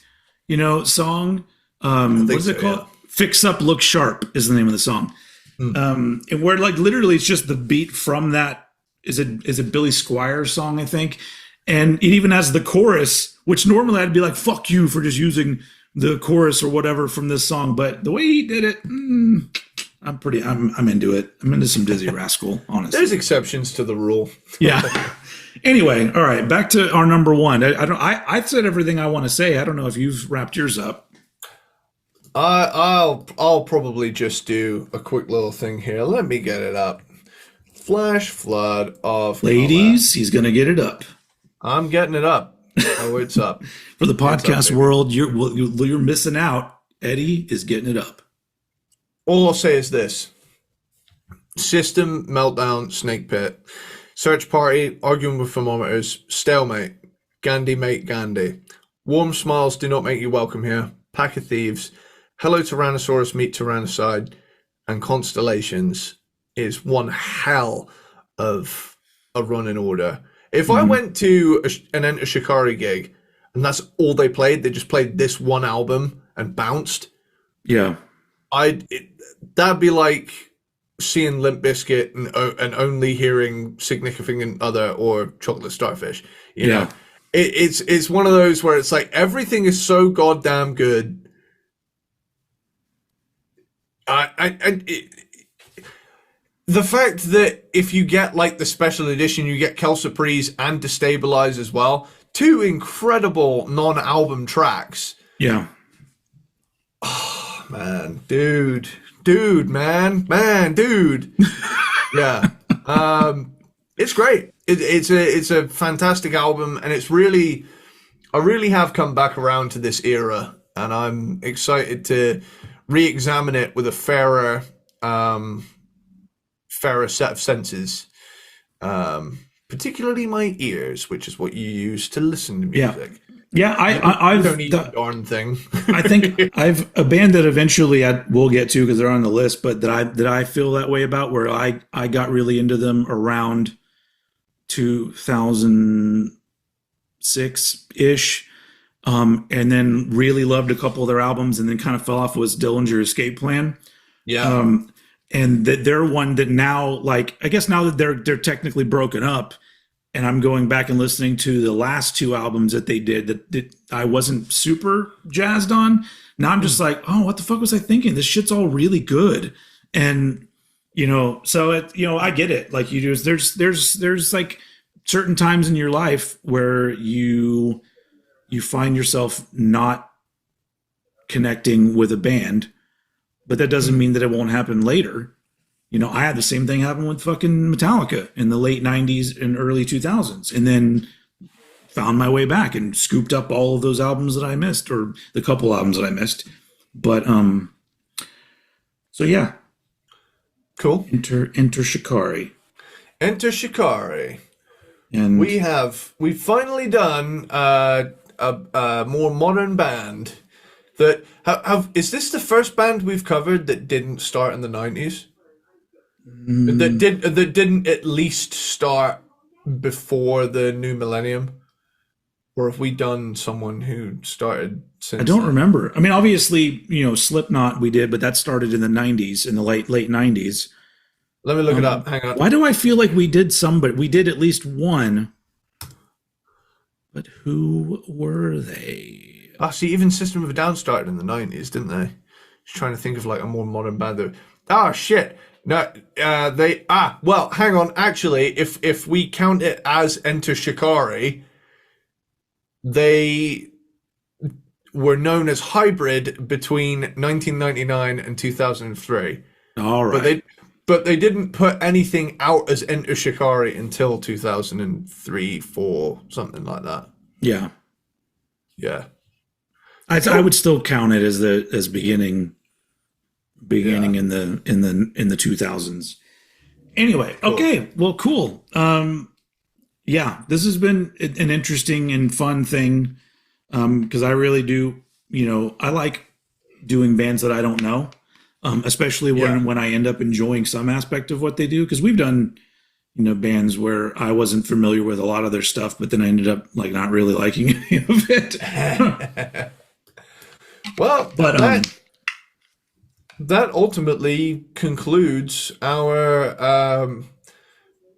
song. What is it called? Yeah. Fix Up, Look Sharp is the name of the song. And where, like, literally it's just the beat from that. Is it Billy Squires song, I think? And it even has the chorus, which normally I'd be like, fuck you for just using the chorus or whatever from this song. But the way he did it, I'm into it. I'm into some Dizzy Rascal, honestly. There's exceptions to the rule. Yeah. Anyway, all right, back to our number one. I said everything I want to say. I don't know if you've wrapped yours up. I'll probably just do a quick little thing here. Let me get it up. Flash flood of ladies. He's gonna get it up. I'm getting it up. Oh, it's up. For the podcast world, you're missing out. Eddie is getting it up. All I'll say is this: System, Meltdown, Snake Pit, Search Party, Arguing with Thermometers, Stalemate, Gandhi Mate Gandhi, Warm Smiles Do Not Make You Welcome Here, Pack of Thieves, Hello Tyrannosaurus Meet Tyrannicide, and Constellations is one hell of a running order. If I went to an Enter Shikari gig and that's all they played, they just played this one album and bounced. Yeah. That'd be like seeing Limp Bizkit and only hearing Significant Other or Chocolate Starfish. You know, it's one of those where it's like everything is so goddamn good. The fact that if you get like the special edition, you get Kel Surprise and Destabilize as well, two incredible non-album tracks. Yeah. Oh man, dude, man, dude. Yeah. It's great. It's a fantastic album, and I really have come back around to this era, and I'm excited to re-examine it with a fairer set of senses, particularly my ears, which is what you use to listen to music. Yeah, I don't need a darn thing. I think I've a band that eventually we'll get to because they're on the list, but that I feel that way about, where I got really into them around 2006 ish, and then really loved a couple of their albums, and then kind of fell off, was Dillinger Escape Plan. Yeah. And that they're one that now, like, I guess now that they're technically broken up, and I'm going back and listening to the last two albums that they did that I wasn't super jazzed on. Now I'm just like, oh, what the fuck was I thinking? This shit's all really good. And, so I get it. Like, you do, there's like certain times in your life where you find yourself not connecting with a band, but that doesn't mean that it won't happen later. I had the same thing happen with fucking Metallica in the late 90s and early 2000s, and then found my way back and scooped up all of those albums that I missed, or the couple albums that I missed. But, so yeah. Cool. Enter Shikari. Enter Shikari. And we've finally done a more modern band. Is this the first band we've covered that didn't start in the 90s? That didn't at least start before the new millennium? Or have we done someone who started since I don't remember. I mean, obviously, Slipknot we did, but that started in the 90s, in the late 90s. Let me look it up. Hang on. Why do I feel like we did some, but we did at least one? But who were they? See, even System of a Down started in the 90s, didn't they? Just trying to think of like a more modern band. Shit. No, well, hang on. Actually, if we count it as Enter Shikari, they were known as Hybrid between 1999 and 2003. All right. But they didn't put anything out as Enter Shikari until 2003, 4, something like that. Yeah. Yeah. I would still count it as beginning in the 2000s. Anyway, cool. Okay, well, cool. yeah, this has been an interesting and fun thing because I really do, I like doing bands that I don't know, especially Yeah. when I end up enjoying some aspect of what they do. Because we've done, bands where I wasn't familiar with a lot of their stuff, but then I ended up like not really liking any of it. Well, But that ultimately concludes our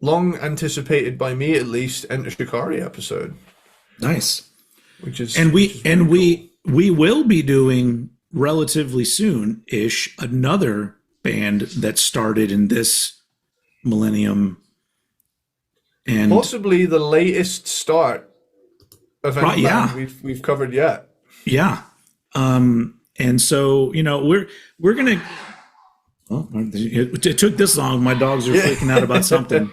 long anticipated, by me at least, Enter Shikari episode, nice. which is And which is really we will be doing relatively soon ish another band that started in this millennium. And possibly the latest start of any right, yeah. band we've covered yet. Yeah. And so, we're gonna well, it took this long. My dogs are freaking out about something.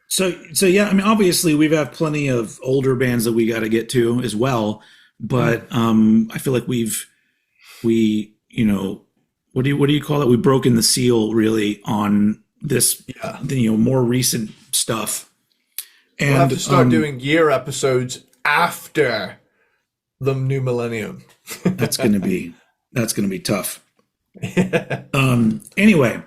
So yeah, I mean, obviously we've had plenty of older bands that we got to get to as well, but I feel like we what do you call it? We've broken the seal really on this, more recent stuff. And We'll have to start doing year episodes after the new millennium. that's gonna be tough. Anyway,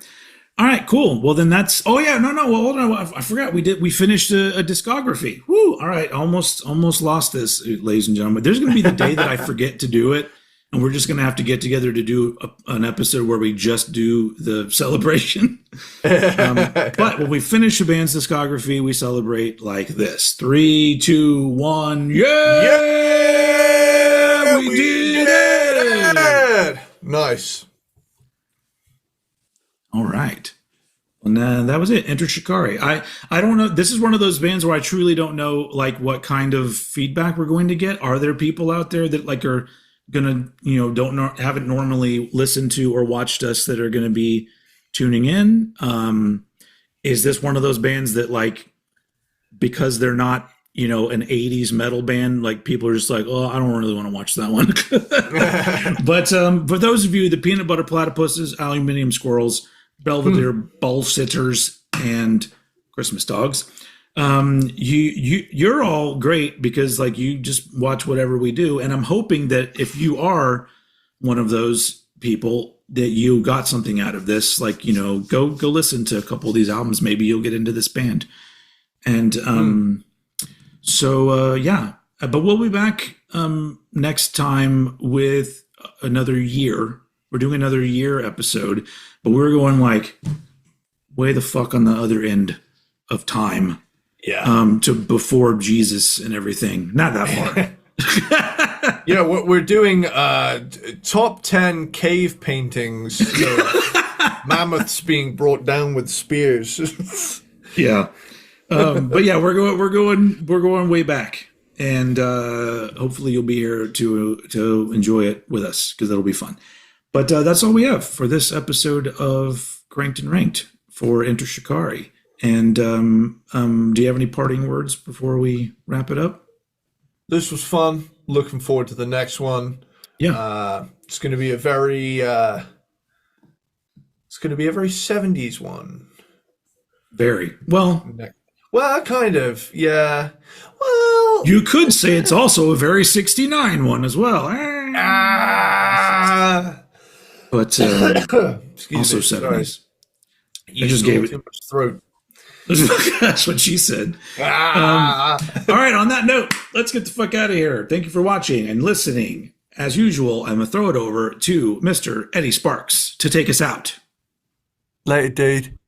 all right, cool. Well, then that's. Oh yeah, no. Well, hold on. I forgot. We finished a discography. Woo! All right, almost lost this, ladies and gentlemen. There's gonna be the day that I forget to do it, and we're just gonna have to get together to do an episode where we just do the celebration. But when we finish a band's discography, we celebrate like this: 3, 2, 1. Yeah, we did it! Nice. All right. And that was it. Enter Shikari. I don't know. This is one of those bands where I truly don't know like what kind of feedback we're going to get. Are there people out there that like are gonna haven't normally listened to or watched us that are gonna be tuning in? Is this one of those bands that like because they're not an 80s metal band, like people are just like, oh, I don't really want to watch that one. But for those of you, the peanut butter platypuses, aluminium squirrels, Belvedere bull sitters, and Christmas dogs, you're all great because like you just watch whatever we do, and I'm hoping that if you are one of those people that you got something out of this, like go listen to a couple of these albums, maybe you'll get into this band. And so yeah, but we'll be back next time with another year. We're doing another year episode, but we're going like way the fuck on the other end of time. Yeah. To before Jesus and everything. Not that far. Yeah, we're doing top 10 cave paintings of mammoths being brought down with spears. Yeah. But yeah, we're going way back, and hopefully you'll be here to enjoy it with us because that'll be fun. But that's all we have for this episode of Cranked and Ranked for Enter Shikari. And do you have any parting words before we wrap it up? This was fun. Looking forward to the next one. Yeah, it's going to be a very 70s one. Very well. Well, kind of, yeah. Well, you could say it's also a very 69 one as well. But also 70s. I just gave it too much throat. That's what she said. All right, on that note, let's get the fuck out of here. Thank you for watching and listening. As usual, I'm going to throw it over to Mr. Eddie Sparxx to take us out. Later, dude.